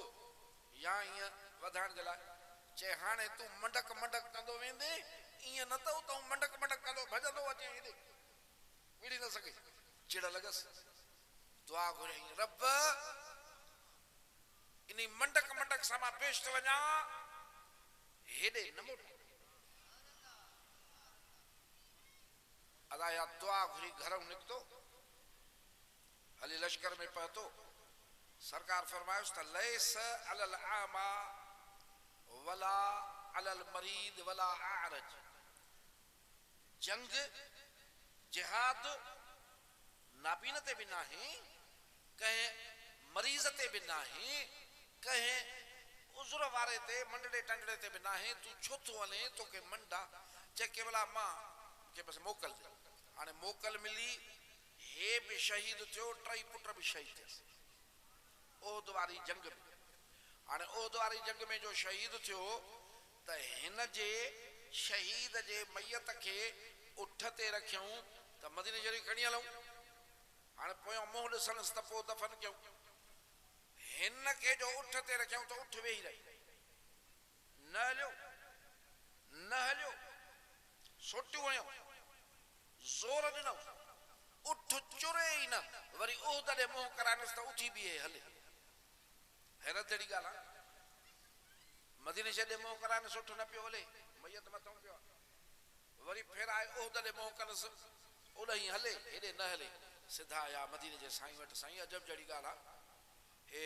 या ईअं वधाइण जे लाइ। चए हाणे तूं मंडक मंडक कंदो वेंदे, ईअं न त तूं मंडक मंडक कंदो भॼंदो अचे हेॾे विड़ी न सघे। चिड़ लॻसि, दुआ घुरियईं रब इन मंडक मंडक सां मां पेश थो वञा, हेॾे न मोट। अदा या दुआ घुरी घरों निकितो, हली लश्कर में पहुतो। सरकार फरमायुसि त लैस अलल आमा वला अलल मरीद वला आरज। जंग जिहाद नाबीन ते बि नाहे, कंहिं मरीज़ ते बि नाहे, कंहिं उज़र वारे ते मंडड़े टंडड़े ते बि नाहे। तूं छो थो वञे, तोखे मंडा। चए केवल मां के बसि मोकल दे। हाणे मोकल मिली, हे बि शहीद थियो, 3 पुट बि शहीद थियसि उहद वारी जंग में। हाणे उहद वारी जंग में जो शहीद थियो त हिन जे शहीद जे मैयत खे उठ ते रखियऊं त मदीने शरीफ़ खणी हलूं। हाणे पोयों मुंहुं ॾिसणसि त पोइ दफ़न कयूं। हिन खे जो उठ ते रखियऊं त उठ वेही रही, न हलियो न हलियो। सोटियूं हयूं, ज़ोर ॾिनऊं, उठ चुरे ई न। वरी उहद ॾे मुंहुं कराइणसि त उथी बीहे हले। हैरत जहिड़ी ॻाल्हि आहे। मदीने शरीफ़ ॾे मुंहुं कराइणसि उठ न पियो हले, मैयत मथां पियो आहे। वरी फेराए उहद ॾे मुंहुं कनसि, ओॾहीं हले, हेॾे न हले। सिधा आया मदीने जे साईं वटि। साईं अजब जहिड़ी ॻाल्हि आहे, हे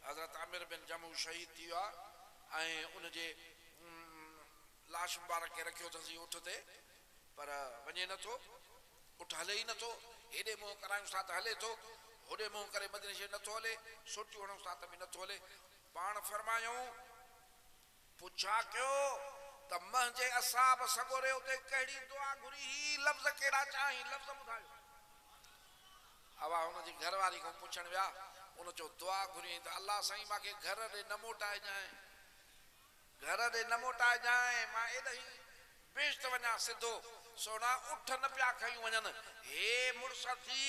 हज़रत आमिर बिन जमू शहीद थी वियो आहे ऐं उनजे लाश मुबारक खे रखियो अथसीं उठ ते, पर वञे नथो, उठ हले ई नथो। हेॾे मुंहुं करायूं था त हले थो, होॾे मुंहुं करे मदीने शरीफ़ नथो हले, सोटियूं हणूं था त बि नथो हले। पाण फरमायूं पुछा कयो त मुंहिंजे असाब सगोरे उते कहिड़ी दुआ घुरी, ही लफ़्ज़ कहिड़ा चाहीं, लफ़्ज़ ॿुधायो। हवा हुनजी घरवारी खां पुछण विया, उन चयो दुआ घुरी त अल्लाह साईं मूंखे घर ॾे न मोटाए जाए, घर ॾे न मोटाए जाए, मां एॾही बेश थो वञा सिधो। सोना उठ न पिया खयूं वञनि, हे मुड़ुस थी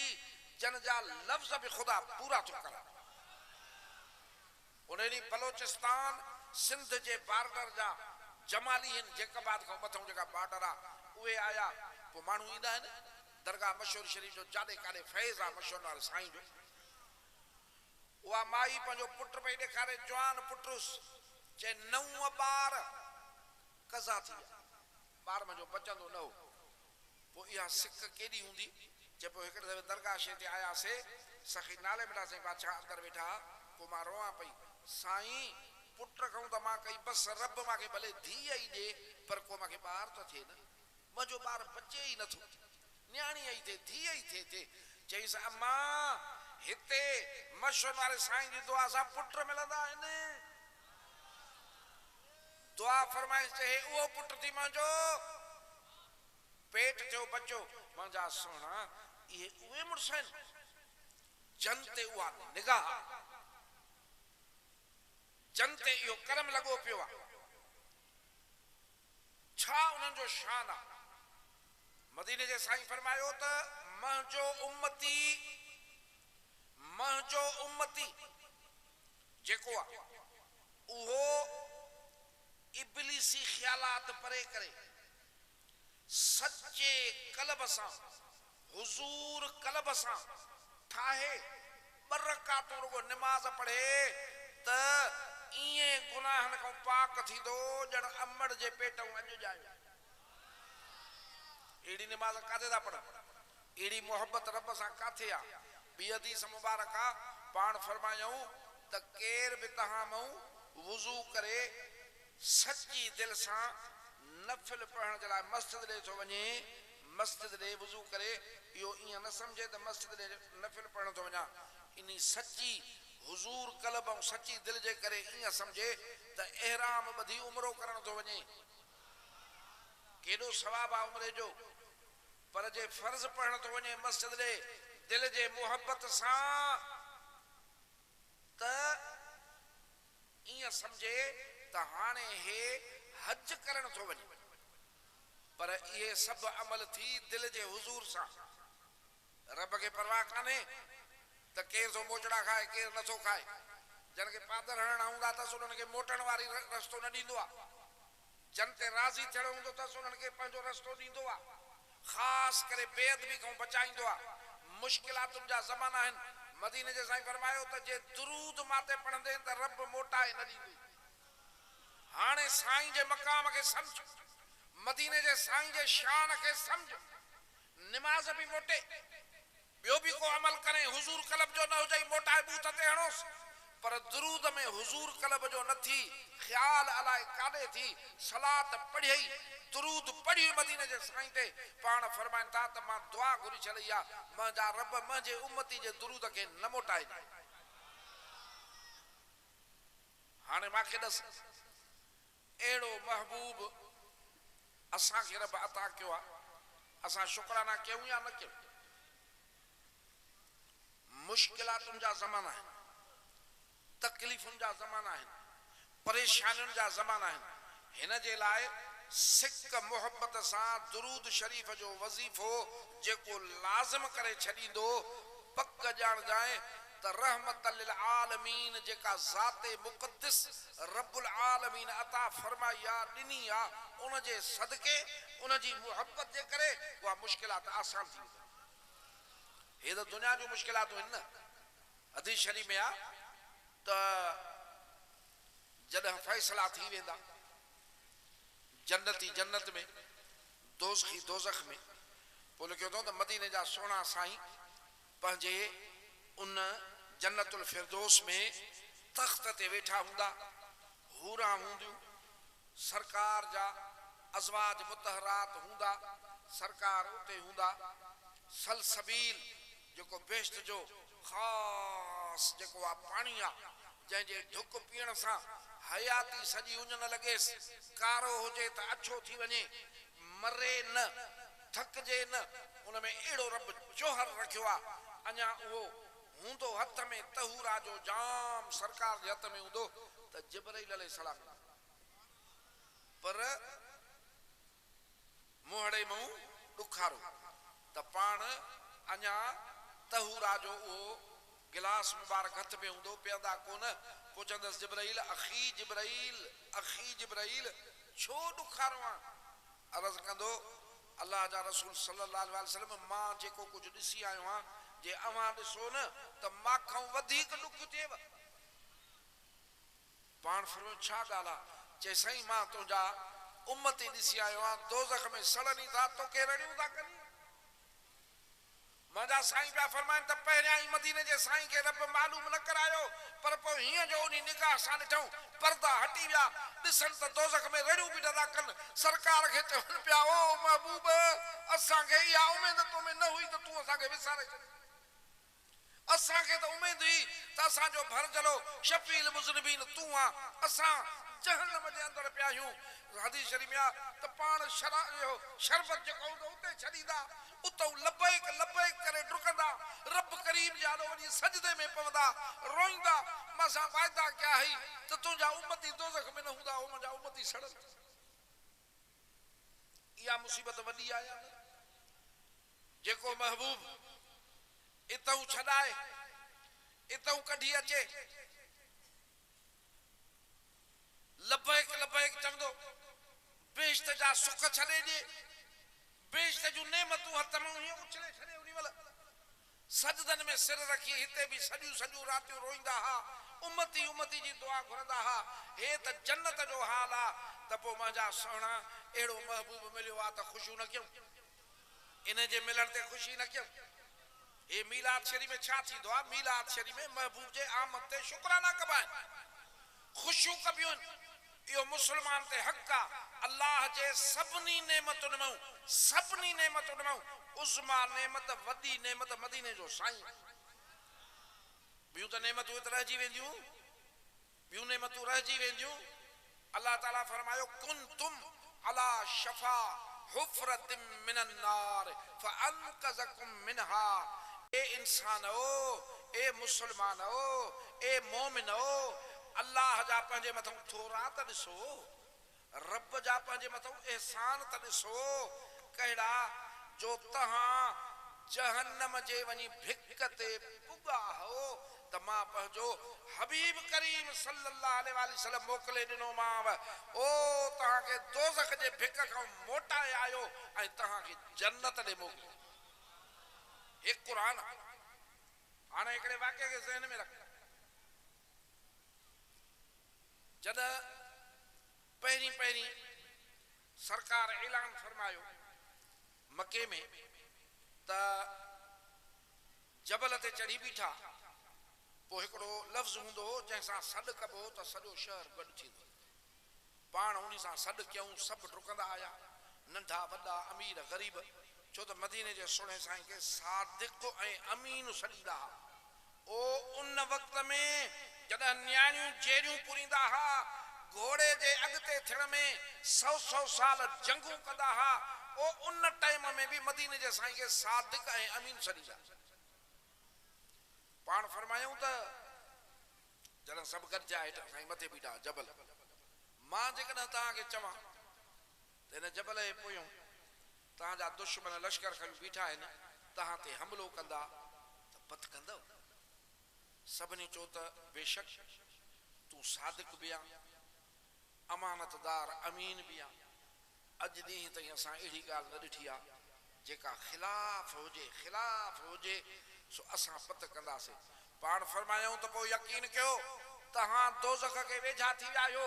जन जा लफ़्ज़ बि ख़ुदा पूरा थो करे। उन ॾींहुं बलोचिस्तान सिंध जे बार्डर जा जमाली आहिनि, जैकबाद खां मथां जेका बार्डर आहे उहे आया। पोइ माण्हू ईंदा आहिनि दरगाह मशहूर शरीफ़ जो, जाॾे काॾे फैज़ आहे मशहूर वारे साईं जो। उहा माई पंहिंजो पुट पई ॾेखारे, जवान पुटुसि। चए 9 ॿार कज़ा थी विया, ॿार मुंहिंजो बचंदो न हो। पोइ इहा सिक केॾी हूंदी। चए पोइ हिकिड़े दफ़े दरगाह शे ते आयासीं, सखी नाले मिठासीं बादशाह अंदरि वेठा। पोइ मां रोवां पई, साईं पुट खां त मां कई बसि, रब मूंखे भले धीअ ई ॾे, पर को मूंखे ॿार त थिए न। मुंहिंजो ॿार बचे ई नथो, न्याणी ई थिए, धीअ ई थिए। चईसि अम्मा हिते मशहूर वारे साईं जी दुआ सां पुट मिलंदा आहिनि। दुआ फरमाइश चए उहो पुट थी मुंहिंजो, पेट थियो बचो। मुंहिंजा सोना इहे उहे मुड़ुस आहिनि जनते उहा निगाह, जनते इहो करम लॻो पियो आहे, छा उन्हनि जो शान आहे। मदीने जे साईं फरमायो त मुंहिंजो उम्मती जेको आहे उहो इब्लीसी ख्यालात परे करे सच्चे कल्ब सां हुजूर कल्ब सां ठाहे 2 रकातूं रुगो निमाज़ पढ़े त ईअं गुनाहनि खां पाक थींदो ॼण अमड़ जे पेटूं अॼु ॼायो। अहिड़ी निमाज़ काथे था पढ़नि, अहिड़ी मोहबत रब सां काथे आहे। ॿी हदीस मुबारक आहे, पाण फरमायूं त केर बि तव्हां मां वुज़ू करे सची दिलि सां नफ़िल पढ़ण जे लाइ मस्जिद ॾे थो वञे, मस्जिद ॾे वुज़ू करे, इहो ईअं न सम्झे त मस्जिद ॾे नफ़िल पढ़ण थो वञा, इन सची हुजूर कल्ब ऐं सची दिलि जे करे ईअं सम्झे त एहराम ॿधी उमरो करण थो वञे। केॾो सवाबु आहे उमरे जो। पर जे फर्ज़ पढ़ण थो वञे मस्जिद ॾे दिलि जे मोहबत सां त ईअं सम्झे त हाणे हे हज करण थो वञे। पर इहे सभु अमल थी दिलि जे हुजूर सां। रब खे परवाह कान्हे त केरु थो मोचड़ा खाए केरु नथो खाए। जन खे पादर हणणा हूंदा अथसि उन्हनि खे मोटण वारी रस्तो न ॾींदो आहे। जन ते राज़ी थियणो हूंदो अथसि उन्हनि खे पंहिंजो रस्तो ॾींदो आहे। ख़ासि करे बेअदबी खां बचाईंदो आहे। मुश्किलातुनि जा ज़माना आहिनि। मदीने जे साईं फरमायो त जे दुरूद माते पढ़ंदे त रब मोटाए न ॾींदो। हाणे साईं जे मक़ाम खे सम्झ, मदीने जे साईं जे शान खे सम्झ। निमाज़ बि मोटे, ॿियो बि को अमल करे हुजूर कल्ब जो न हुजे मोटाए बूथ ते हणोसि, पर दुरूद में हुजूर कल्ब जो न थी, ख़्याल अलाए काॾे थी, सलात पढ़ी दुरूद पढ़ी मदीने जे साईं ते पाण फरमाइनि था त मां दुआ घुरी छॾी आहे, मुंहिंजा रब मुंहिंजे उम्मती जे दुरूद खे न मोटाए। हाणे मूंखे ॾस, अहिड़ो महबूब असांखे रब अता कयो आहे, असां शुक्राना कयूं या न कयूं। मुश्किलातुनि जा ज़माना आहिनि, तकलीफ़ुनि जा ज़माना आहिनि, परेशानियुनि जा ज़माना आहिनि। हिन जे लाइ सिक मोहब्बत सां दुरूद शरीफ़ जो वज़ीफ़ो जेको लाज़िम करे छॾींदो, पक ॼाणजाए त रहमत लिल आलमीन जेका ज़ाते मुक़द्दिस रब्बुल आलमीन अता फरमाई आहे, ॾिनी आहे, उन जे सदके उन जी मोहब्बत जे करे उहा मुश्किलात आसान थी वेंदी। हे त दुनिया जूं मुश्किलातूं आहिनि न। हदीस शरीफ़ में आहे त जॾहिं फ़ैसिला थी वेंदा, जन्नती जन्नत में, दोज़खी दोज़ख में, पोइ लिखियो अथऊं त मदीने जा सोना साईं पंहिंजे उन जन्नतुल फिरदौस में तख़्त ते वेठा हूंदा, हूरा हूंदियूं, सरकार जा अज़वाज मुतहरात हूंदा, सरकार उते हूंदा, सलसबील जेको बेश्त जो ख़ासि जेको आहे पाणी आहे, जंहिंजे ढुक पीअण सां हयाती सॼी उञ न लॻेसि, कारो हुजे त अछो थी वञे, मरे न, थकिजे न, उन में अहिड़ो रब जोहर रखियो आहे। अञा उहो हूंदो हथ में तहूरा जो जाम सरकार जे हथ में हूंदो त जिब्राइल अलैहिस्सलाम, पर मोहड़े मां ॾुखारो त पाण अञा तहूरा जो उहो गिलास मुबारक हथ में हूंदो, पीअंदा कोन। पुछंदसि जिब्राइल अखी जिब्राइल छो ॾुखारो आहे? अर्ज़ कंदो अल्लाह जा रसूल सल्लल्लाहु अलैहि वसल्लम, मां जेको कुझु ॾिसी आयो आहियां, जे अव्हां ॾिसो न त मां वधीक ॾुख थिएव। पाण फरमायो छा ॻाल्हि आहे? चए साईं मां तुंहिंजा उम्मती ॾिसी आयो आहियां, दोज़ख में सड़नि था, तोखे रड़ियूं था कनि। मुंहिंजा साईं पिया फरमाइनि त पहिरियां ई मदीने जे साईं खे रब मालूम न करायो, पर पोइ हीअं जो उन निगाह सां ॾिठऊं, पर्दा हटी विया, ॾिसनि त दोज़ख में रड़ियूं बि नथा कनि। सरकार खे चवनि पिया, ओ महबूब, असांखे इहा उमेद तोमें न हुई त तूं असांखे विसारे छॾ। असांखे त उमेद हुई त असांजो भरजलो शफील मुज़निबीन तूं आहे, असां जहन्नम जे अंदर पिया आहियूं। हदीस शरीफ़ में आहे त पाण शरबत जेको हूंदो उते छॾींदा, उतों लबैक लबैक करे डुकंदा रब करीम जानो वनी सजदे में पवंदा रोईंदा मासा वायदा क्या है तो तुझा उम्मती दोज़ख में न हुंदा ओ मुंजा उम्मती सड़न या मुसीबत वडी आया जेको महबूब इतों छडाए इतों कढी अचे लबैक लबैक चंदो बेश्त जा सुख छड़े दे बेश्त जो नेमतू हथ में ही उछले छड़े उनी वल सजदन में सिर रखी हिते भी सजू सजू रातियों रोईंदा हा उम्मती उम्मती जी दुआ घुरंदा हा हे त जन्नत जो हाल आ त पो मुंहिंजा सोना एड़ो महबूब मिलियो आ त खुशियूं न कयूं इन जे मिलण ते खुशी न कयूं ए मीलाद शरीफ में छा थींदो आ मीलाद शरीफ में महबूब जे आमद ते शुक्राना कबाइन खुशियूं कबियूं यो मुसलमान ते हक आ अल्लाह जे सबनी नेमतुन में उज़मा नेमत वडी नेमत मदीने जो साईं बियूं त नेमतूं रहिजी वेंदियूं बियूं नेमतूं रहिजी वेंदियूं अल्लाह ताला फरमायो कुंतुम अला शफा हुफरतिम मिनन नार फअनकज़कुम मिनहा ए इंसानो ए मुसलमानो ए मोमिनो अल्लाह जा पंहिंजे मथां थोरा त ॾिसो रब जा पंहिंजे मथां एहसान त ॾिसो कहिड़ा जो तहां जहन्नम जे वञी भिक ते पुॻा हो त मां पंहिंजो हबीब करीम सल्लल्लाहु अलैहि वसल्लम मोकिले ॾिनोमांव ओ तहांखे दोज़ख जे भिक खां मोटाए आयो ऐं तहांखे जन्नत ॾे मोकिलियो हे क़ुरान हाणे हिकिड़े वाक़े खे ज़हन में रख जॾहिं पहिरीं पहिरीं सरकार ऐलान फरमायो मके में त जबल ते चढ़ी बीठा पोइ हिकिड़ो लफ़्ज़ हूंदो हो जंहिंसां सॾु कबो हो त सॼो शहर गॾु थींदो पाण उन सां सॾु कयूं सभु डुकंदा आया नंढा वॾा अमीर ग़रीब छो त मदीने जे सुहिणे साईं खे सादिक ऐं अमीन सॾींदा हुआ ओ उन वक़्त में जॾहिं न्याणियूं जेरियूं पुरींदा हुआ घोड़े जे अॻिते थियण में 100 साल जंगूं कंदा हुआ ओ उन टाइम में भी मदीने जे साईं खे सादिक ऐं अमीन सॾींदा पाण फरमायूं त जॾहिं सभु गॾिजा हेठि साईं मथे बीठा जबल मां जेकॾहिं तव्हांखे चवां त हिन जबल जे पोयूं तव्हांजा दुश्मन लश्कर खणी बीठा आहिनि तव्हां ते हमिलो कंदा त पत कंदव सभिनी चयो त बेशक तूं सादिक बि आहीं अमानतदार अमीन बि आहीं अॼु ॾींहं ताईं असां अहिड़ी ॻाल्हि न ॾिठी आहे जेका ख़िलाफ़ हुजे सो असां पत कंदासीं पाण फरमायूं त पोइ यकीन कयो तहां दोज़ख के वेझा थी विया आहियो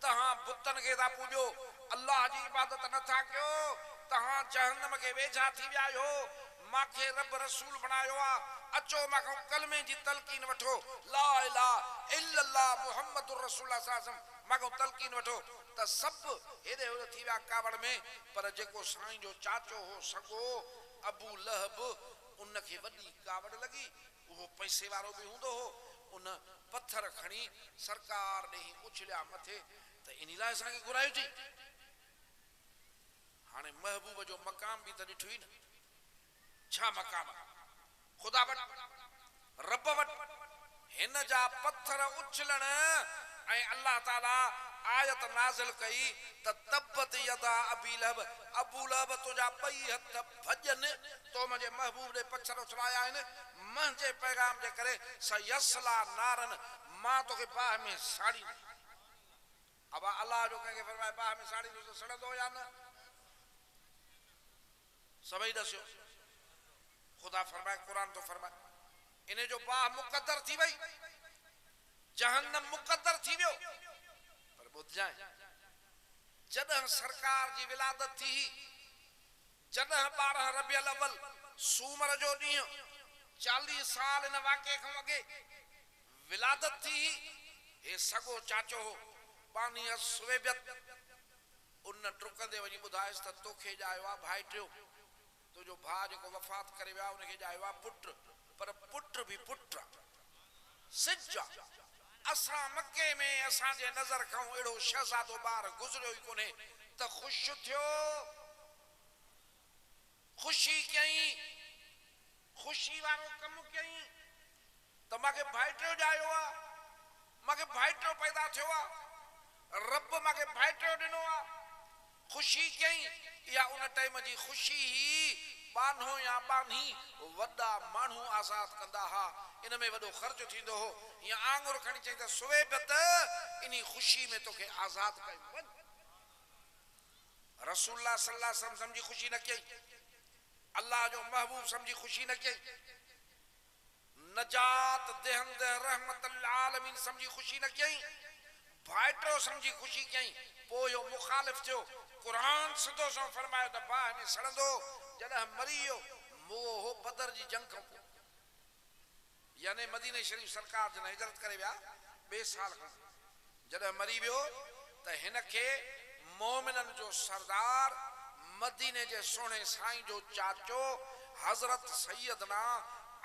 तहां बुतन के था पूॼो अल्लाह जी इबादत नथा कयो तहां जहन्नम के वेझा थी विया आहियो मांखे रब रसूल बनायो आ अचो मांखो कलमे जी तलकीन वठो ला इलाहा इल्लल्लाह मुहम्मदुर रसूलुल्लाह सल्लल्लाहु अलैहि वसल्लम मांखो तलकीन वठो त सभु हेॾे होॾे थी विया कावड़ में पर जेको साईं जो चाचो हो सॻो अबू लहब उनखे वॾी कावड़ लॻी उहो पैसे वारो बि हूंदो हो उन पत्थर खणी सरकार ॾेही उछलिया मथे त इन लाइ असांखे घुरायो थी हाणे महबूब जो मक़ाम बि त ॾिठो ई न छा मक़ाम ख़ुदा वटि रब वटि हिन जा पत्थर उछलण ऐं अल्लाह ताला आयत नाज़िल कई त तब्बत यदा अबू लहब तुंहिंजा ॿई हथ भॼनि तो मुंहिंजे महबूब ॾे पत्थर उछलाया आहिनि मुंहिंजे पैगाम जे करे सयस्ला नारन मां तोखे बाहि में साड़ी अब अल्लाह जो कंहिंखे फरमाए बाहि में साड़ी तो सड़ंदो या न सभई दस्यो खुदा फरमाए कुरान तो फरमाए इन जो बाह मुक़द्दर थी वई जहन्नम मुक़द्दर थी वियो पर ॿुध जाए जॾहिं सरकार जी विलादत थी जॾहिं 12 रबियुल अव्वल सूमर जो ॾींहुं 40 साल इन वाक़े खां अॻे विलादत थी हे सॻो चाचो हो बानी सुवेबियत उन डुकंदे वञी ॿुधायसि त तोखे ॼायो आहे भाइटियो तुंहिंजो भाउ जेको वफ़ात करे वियो आहे उनखे ॼायो आहे पुट पर पुट बि पुट सिज असां मके में असांजे नज़र खां अहिड़ो शहज़ादो ॿार गुज़रियो ई कोन्हे त ख़ुशि थियो ख़ुशी कई ख़ुशी वारो कम कई तो मांखे भाइटियो ॼायो आहे मांखे भाइटियो पैदा थियो आहे रब मांखे भाइटियो ॾिनो आहे ख़ुशी कई या उन टाइम जी ख़ुशी ही बानो या बानी वॾा माण्हू आज़ाद कंदा हा इन में वॾो ख़र्च थींदो हो या आंगुर खणी चई त सुवे बि त इन ख़ुशी में तोखे आज़ाद कयो रसूलुल्लाह सल्लल्लाहु अलैहि वसल्लम समझी ख़ुशी न कई अल्लाह जो महबूब समझी ख़ुशी न कई नजात देहंद रहमतुल आलमीन समझी ख़ुशी न कई भाइटो समझी ख़ुशी कई पोइ यो मुखालिफ थियो कुरान सिधो सो फरमायो त बाह में सड़ंदो जॾहिं मरी वियो मोह बदर जी जंग खां पोइ यानी मदीने शरीफ सरकार जन हिजरत करे विया 2 साल खां जॾहिं मरी वियो त हिन खे मोमिनन जो सरदार मदीने जे सोने साईं जो चाचो हजरत सैयदना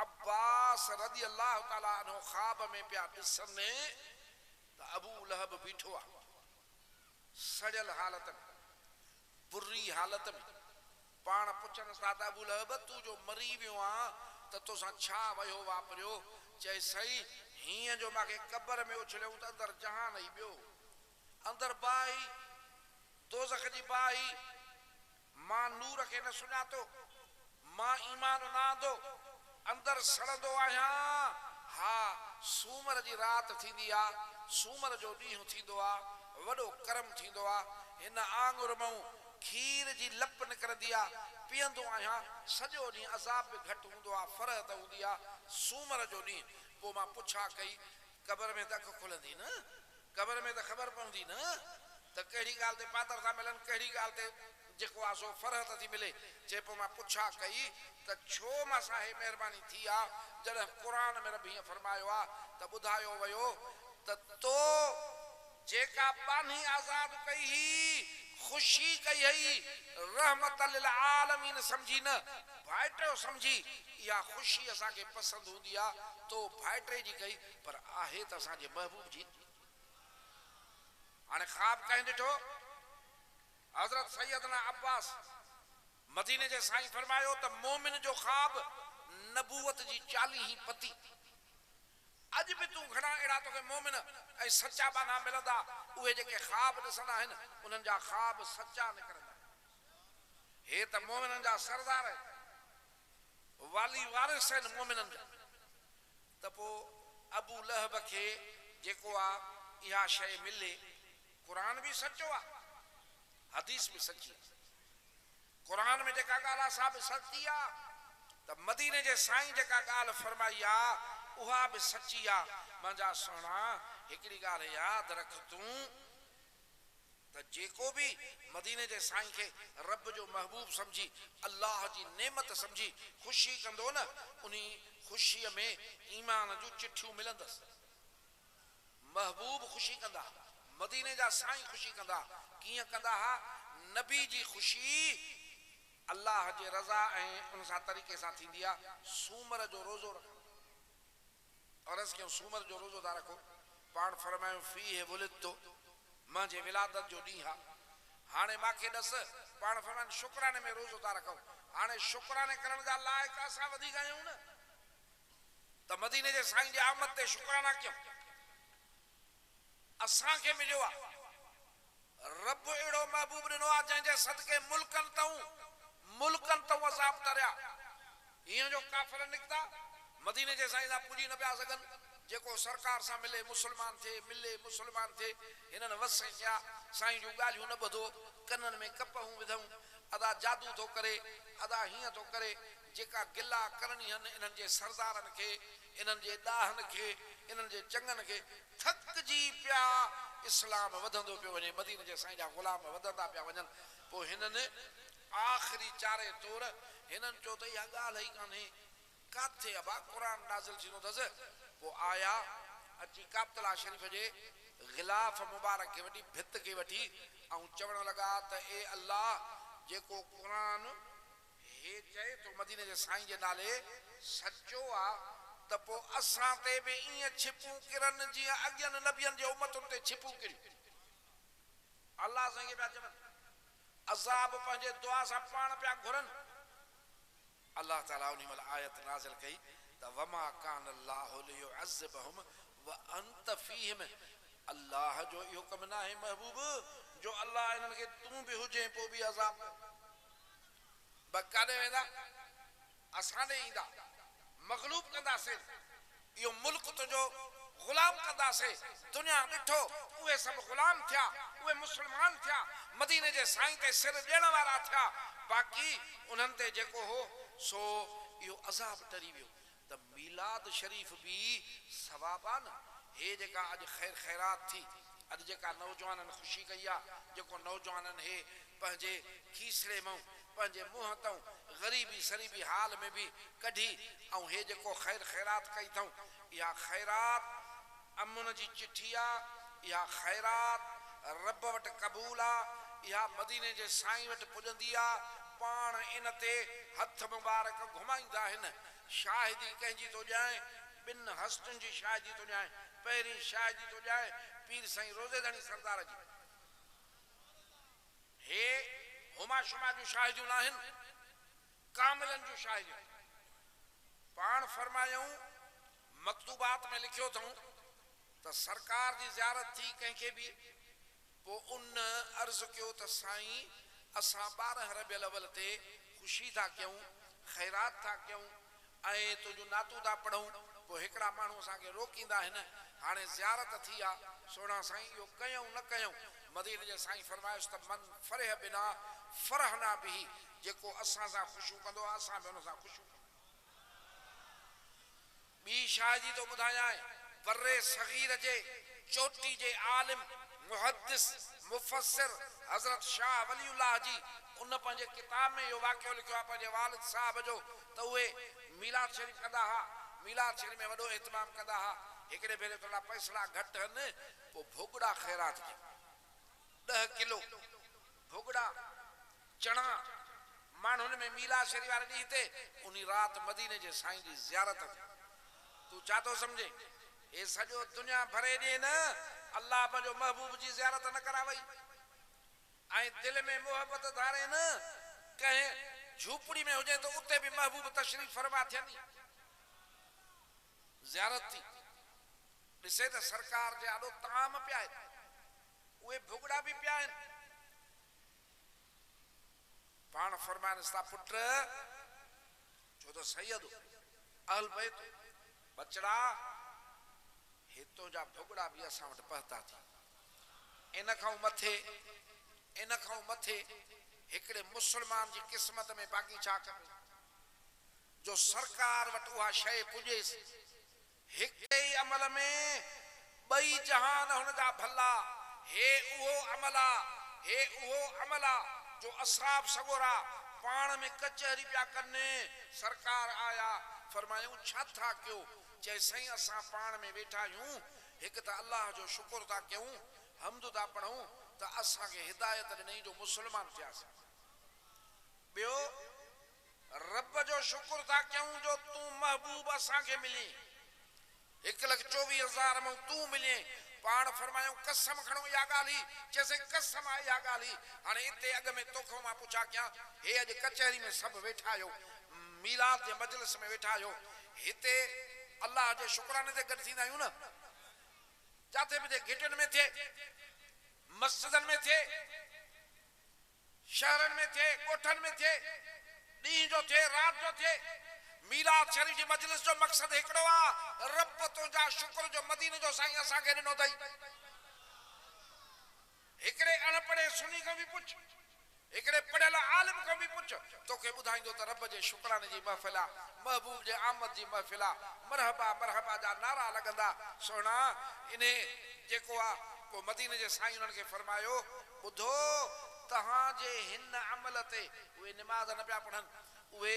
अब्बास रज़ी अल्लाह ताला अन्हु ख्वाब में पिया ॾिसनि त अबू लहब बीठो आहे सड़ियल हालत में बुरी हालत में पाण पुछनि था त अबू लहब तू जो मरी वियो आहे त तोसां छा वयो वापरियो चई सही हीअं जो मांखे क़बर में उछलियो त अंदर जहान ई ॿियो अंदर बाई दोज़ख जी बाई मां नूर खे न सुञातो मां ईमान न आंदो अंदर सड़ंदो आहियां हा सूमर जी रात थींदी आहे सूमर जो ॾींहुं थींदो आहे वॾो करम थींदो आहे हिन आंगुर मां खीर जी लप निकिरंदी आहे पीअंदो आहियां सॼो ॾींहुं अज़ाब बि घटि हूंदो आहे फ़रहत हूंदी आहे सूमर जो ॾींहुं पोइ मां पुछा कई क़बर में त अखि खुलंदी न क़बर में त ख़बर पवंदी न त कहिड़ी ॻाल्हि ते पातर था मिलनि कहिड़ी ॻाल्हि ते जेको आहे सो फ़रहत थी मिले चए पोइ मां पुछा कई त छो मां साहे महिरबानी थी आहे जॾहिं क़ुरान में रब हीअं फरमायो आहे त ॿुधायो वियो त तो जेका बानी आज़ाद कई ही ख़ुशी कई हई रहमत लिल आलमीन समझी न भाइटियो समझी या ख़ुशी असांखे पसंदि हूंदी आहे तो भाइटे जी कई पर आहे त असांजे महबूब जी हाणे ख्वाब कंहिं ॾिठो हज़रत सैयदना अब्बास मदीने जे साईं फरमायो त मोमिन जो ख्वाब नबूवत जी 40 पती अज भी तू घणा अहिड़ा तोखे मोमिन ऐं सचा बाना मिलंदा उहे जेके ख्वाब ॾिसंदा आहिनि उन्हनि जा ख्वाब सचा निकिरंदा हे त मोमिननि जा सरदार वाली वारिस आहिनि मोमिननि जा त पोइ अबू लहब खे जेको आहे इहा शइ मिले क़ुरान बि सचो आहे हदीस भी सची कुरान में जेका ॻाल्हि आहे सा बि सची आहे त मदीने जे साईं जेका ॻाल्हि फरमाई आहे उहा बि सची आहे मुंहिंजा सोना हिकिड़ी ॻाल्हि यादि रख तूं त जेको बि मदीने जे साईं खे रब जो महबूब समझी अल्लाह जी नेमत समझी ख़ुशी कंदो न उन ख़ुशीअ में ईमान जूं चिठियूं मिलंदसि महबूब ख़ुशी कंदा मदीने जा साईं ख़ुशी कंदा कीअं कंदा हा नबी जी ख़ुशी अल्लाह जे रज़ा ऐं उन सां तरीक़े सां थींदी आहे सूमर जो रोज़ो रखो अर्ज़ कयूं सूमर जो रोज़ो था रखो पाण फरमायूं फीह वुलिदतु मुंहिंजे विलादत जो ॾींहुं आहे हाणे मूंखे ॾस पाण फरमाइनि शुक्राने में रोज़ो था रखो हाणे शुक्राने करण जा लाइक़ असां वधीक आहियूं न त मदीने जे साईं जे आमद ते शुक्राना कयूं असांखे मिलियो आहे रब अहिड़ो महबूब ॾिनो आहे जंहिंजे सदके मुल्कनि तऊं अज़ाब तरिया हीअं जो काफ़िर निकिता मदीने जे साईं सां पुॼी न पिया सघनि जेको सरकार सां मिले मुस्लमान थिए हिननि वस कया साईं जूं ॻाल्हियूं न ॿुधो कननि में कपहूं विधऊं अदा जादू थो करे अदा हीअं थो करे जेका गिला करणी आहिनि इन्हनि जे सरदारनि खे इन्हनि जे ॾाहनि खे इन्हनि जे चङनि खे थकिजी पिया इस्लाम वधंदो पियो वञे मदीने जे साईं जा ग़ुलाम वधंदा पिया वञनि पोइ हिननि आख़िरी चारे तौर हिननि चयो त इहा ॻाल्हि ई कान्हे काथे अबा क़ुरान नाज़िल थींदो अथसि पोइ आया अची काबतुल्लाह शरीफ़ जे ग़िलाफ़ मुबारक खे वठी भित खे वठी ऐं चवण लॻा त ए अल्लाह जेको क़ुरान हे चए तो मदीने जे साईं जे नाले सचो आहे त पोइ असां ते बि ईअं छिपूं किरनि जीअं अॻियनि नबियनि जे उम्मतुनि ते छिपूं किरियूं अल्लाह साईं पिया चवनि अज़ाब पंहिंजे दुआ सां पाण पिया घुरनि अल्लाह ताला उन महिल आयत नाज़िल कई त वमा कान अल्लाहु लियुअज़्ज़िबहुम व अंत फीहिम। अल्लाह जो इहो कम ना है महबूब जो अल्लाह इन्हनि खे तूं बि हुजे पोइ बि अज़ाब काॾे वेंदा असां ॾे ईंदा मग़लूब कंदासीं इहो मुल्क तुंहिंजो गुलाम कंदासीं। दुनिया ॾिठो उहे सभु गुलाम थिया उहे मुस्लमान थिया मदीने जे साईं ते सिर ॾियण वारा थिया बाक़ी उन्हनि ते जेको हो सो इहो अज़ाब टरी वियो। त मीलाद शरीफ़ बि सवाब आहे न। हे जेका अॼु ख़ैर ख़ैरात थी अॼु जेका नौजवाननि ख़ुशी कई आहे जेको नौजवाननि हे पंहिंजे खीसड़े मां पंहिंजे मुंहं तां ग़रीबी सरीबी हाल में बि कढी ऐं हे जेको ख़ैर ख़ैरात कई अथऊं इहा ख़ैरात अमुन जी चिठी आहे इहा ख़ैरात रब वटि क़बूल आहे इहा मदीने जे साईं वटि पुॼंदी आहे। पाण इन ते हथ मुबारक घुमाईंदा आहिनि। शाहिदी कंहिंजी थो ॼाए ॿिनि हस्तुनि जी शाहिदी थो ॼाए। पहिरीं शाहिदी थो ॼाए पीर साईं रोज़ेदानी सरदार जी। हे हुमा शुमा जूं शाहिदियूं न आहिनि कामिलनि जूं शाहिदियूं। पाण फरमायूं मकतूबात में लिखियो अथऊं त सरकार जी ज़ियारत थी कंहिंखे बि पोइ उन अर्ज़ु कयो त साईं असां 12 रबियुल अव्वल ते ख़ुशी था कयूं ख़ैरात था कयूं ऐं तुंहिंजूं नातूं था पढ़ूं। पोइ हिकिड़ा माण्हू असांखे रोकींदा आहिनि हाणे ज़ियारत थी आहे सोना साईं इहो कयूं न कयूं। मदीने जे साईं फरमायोसि त मन फरह बिना फरहना बि जेको असां सां ख़ुशियूं कंदो आहे असां बि हुन सां ख़ुशियूं कंदो। ॿी शाहिदी थो ॿुधायां बर्रे सग़ीर जे चोटी जे आलिम मुहद्दिस मुफ़स्सिर हज़रत शाह वलीउल्लाह जी उन पंहिंजे किताब में इहो वाक़ियो लिखियो आहे पंहिंजे वालिद साहब जो त उहे मीलाद शरीफ़ कंदा हुआ मीलाद शरीफ़ में वॾो एहतमाम कंदा हुआ। हिकिड़े भेरे थोरा पैसा घटि आहिनि पोइ भुॻड़ा ख़ैरात कया 10 किलो भुॻड़ा चणा माण्हुनि में मीलाद शरीफ़ वारे ॾींहं ते उन राति मदीने जे साईं जी ज़ियारत तूं छा थो सम्झे हे सॼो दुनिया भरे ॾे न अल्लाह पंहिंजो महबूब जी ज़ियारत न करावई ऐं दिलि में मोहबत धारे न कंहिं झूपड़ी में हुजे त उते बि महबूब तशरीफ़ फरमा थियनि ज़ियारत थी ॾिसे त सरकार जे ॾाढो ताम पिया आहिनि उहे भुॻड़ा बि पिया आहिनि। पाण फरमाइनि था पुट छो त सैयद अहल बैत बचड़ा हितों जा भुॻड़ा बि असां वटि पहुता थी। इन खां मथे हिकिड़े मुस्लमान जी क़िस्मत में बाक़ी छा खपे जो सरकार वटि उहा शइ पुॼेसि। हिकिड़े ई अमल में ॿई जहान हुन जा भला हे उहो अमल आहे जो असहाब सगोरा पाण में कचहरी पिया कनि। सरकार आया फरमायूं छा था कयो चए साईं असां पाण में वेठा आहियूं हिकु त अल्लाह जो शुक्र था कयूं हमद था पढ़ूं त असांखे हिदायत ॾिनई जो मुस्लमान थियासीं। ॿियो रब जो शुक्र था कयूं जो तूं महबूब असांखे मिली 1,24,000 में तूं मिले। पाण फरमायूं कसम खणो इहा ॻाल्हि चइसि कसम आहे इहा ॻाल्हि हाणे हिते अॻ में तोखां मां पुछा कयां हे अॼु कचहरी में सभु वेठा आहियो मीलाद जे मजलिस में वेठा आहियो हिते अल्लाह जे शुक्राने ते गॾु थींदा आहियूं न जिथे बि गिटनि में थिए मस्जिदनि में थिए शहरनि में थिए ॻोठनि में थिए ॾींहं जो थिए राति जो थिए मीलाद शरीफ़ जी मजलिस जो मक़सद हिकिड़ो आहे रब तुंहिंजा शुक्र जो मदीने जो साईं असांखे ॾिनो अथई। हिकिड़े अनपढ़े सुनी खां बि पुछ हिकिड़े पढ़ियल आलिम खां बि पुछ तोखे ॿुधाईंदो त रब जे शुक्राने जी महफ़िल आहे महबूब जे आमद जी महफ़िल आहे मरहबा मरहबा जा नारा लॻंदा। सोना इन्हे जेको आहे पोइ मदीने जे साईं उन्हनि खे फरमायो ॿुधो तव्हांजे हिन अमल ते उहे निमाज़ न पिया पढ़नि उहे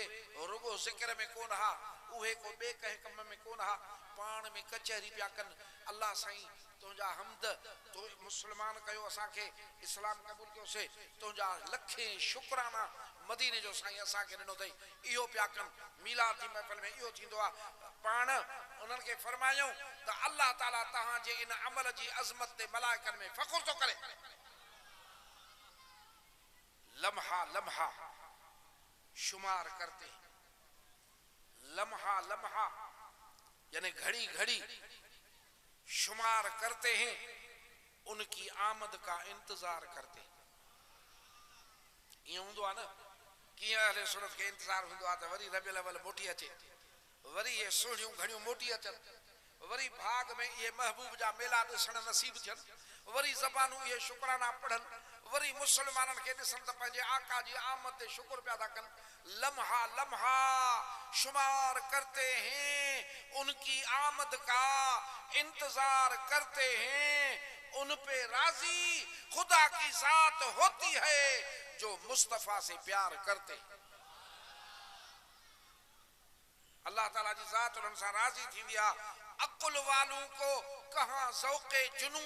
रुगो ज़िक्र में कोन हा उहे को ॿिए कंहिं कम में कोन हा पाण में कचहरी पिया कनि। अल्लाह साईं तुंहिंजा हमद तो मुस्लमान कयो असांखे इस्लाम क़बूल कयोसीं तुंहिंजा लखे शुक्राना मदीने जो साईं असांखे ॾिनो अथई इहो पिया कनि। मीलाद जी महफ़िल में इहो थींदो आहे पाण उन्हनि खे फरमायूं त अल्लाह ताला तव्हांजे इन अमल जी अज़मत ते मलाइकनि में फ़ख़ुर थो करे। लम्हा लम्हा शुमार करते लम्हा लम्हा यानी घड़ी घड़ी शुमार करते हैं, उनकी आमद का इंतजार करते हैं। ईअं हूंदो आहे न, कीअं अहले सुन्नत खे इंतजार हूंदो आहे त वरी रबियुल अव्वल मोटी अचे, वरी ये सुहिणियूं घड़ियूं मोटी अचनि, वरी भाग में ये महबूब जा मेला ॾिसण नसीब थियनि, वरी ज़बानूं ये शुक्राना पढ़नि, वरी मुसलमाननि खे ॾिसनि त पंहिंजे आका जी आमद ते शुक्र पिया था कनि। लम्हा लम्हा शुमार करते हैं, उनकी आमद का इंतजार करते हैं, उन पे राजी खुदा की जात होती है जो मुस्तफा से प्यार करते। अल्लाह ताला जी जात उन्हनि सां राजी थींदी आहे। अकुल वालों को कहां ज़ौक़े जुनू,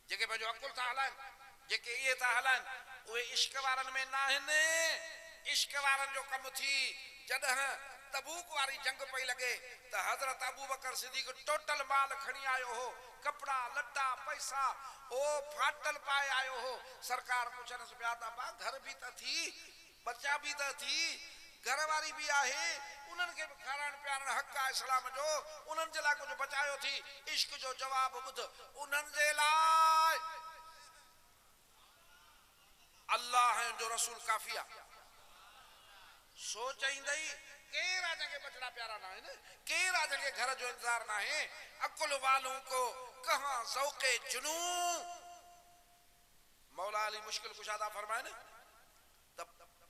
जेके पंहिंजो अकुल था हलाइनि, जेके इहे था हलाइनि, उहे इश्क वारनि में न आहिनि। इश्क वारनि जो कमु थी जॾहिं तबूक वारी जंग पई लॻे त हज़रत अबू बकर सिद्दीक़ टोटल माल खणी आयो हो, कपड़ा लटा पैसा ओ फाटल पाए आयो हो। सरकार पुछनसि पिया त बा घर भी त थी, बच्चा भी त थी, घर वारी भी आहे, उन्हनि खे बि खाराइण पीआरण हक़ आहे इस्लाम जो, उन्हनि जे लाइ कुझु बचायो थी? इश्क जो जवाब ॿुध, उन्हनि जे लाइ अल्लाह जो रसूल काफ़ी आहे। सो चईंदई केर आहे जंहिंखे बचड़ा प्यारा न आहिनि, केर आहे जंहिंखे घर जो इंतजार न आहे। अकुल वालों को कहां ज़ौक़े जुनू। मौला अली मुश्किल कुशादा फरमाइनि त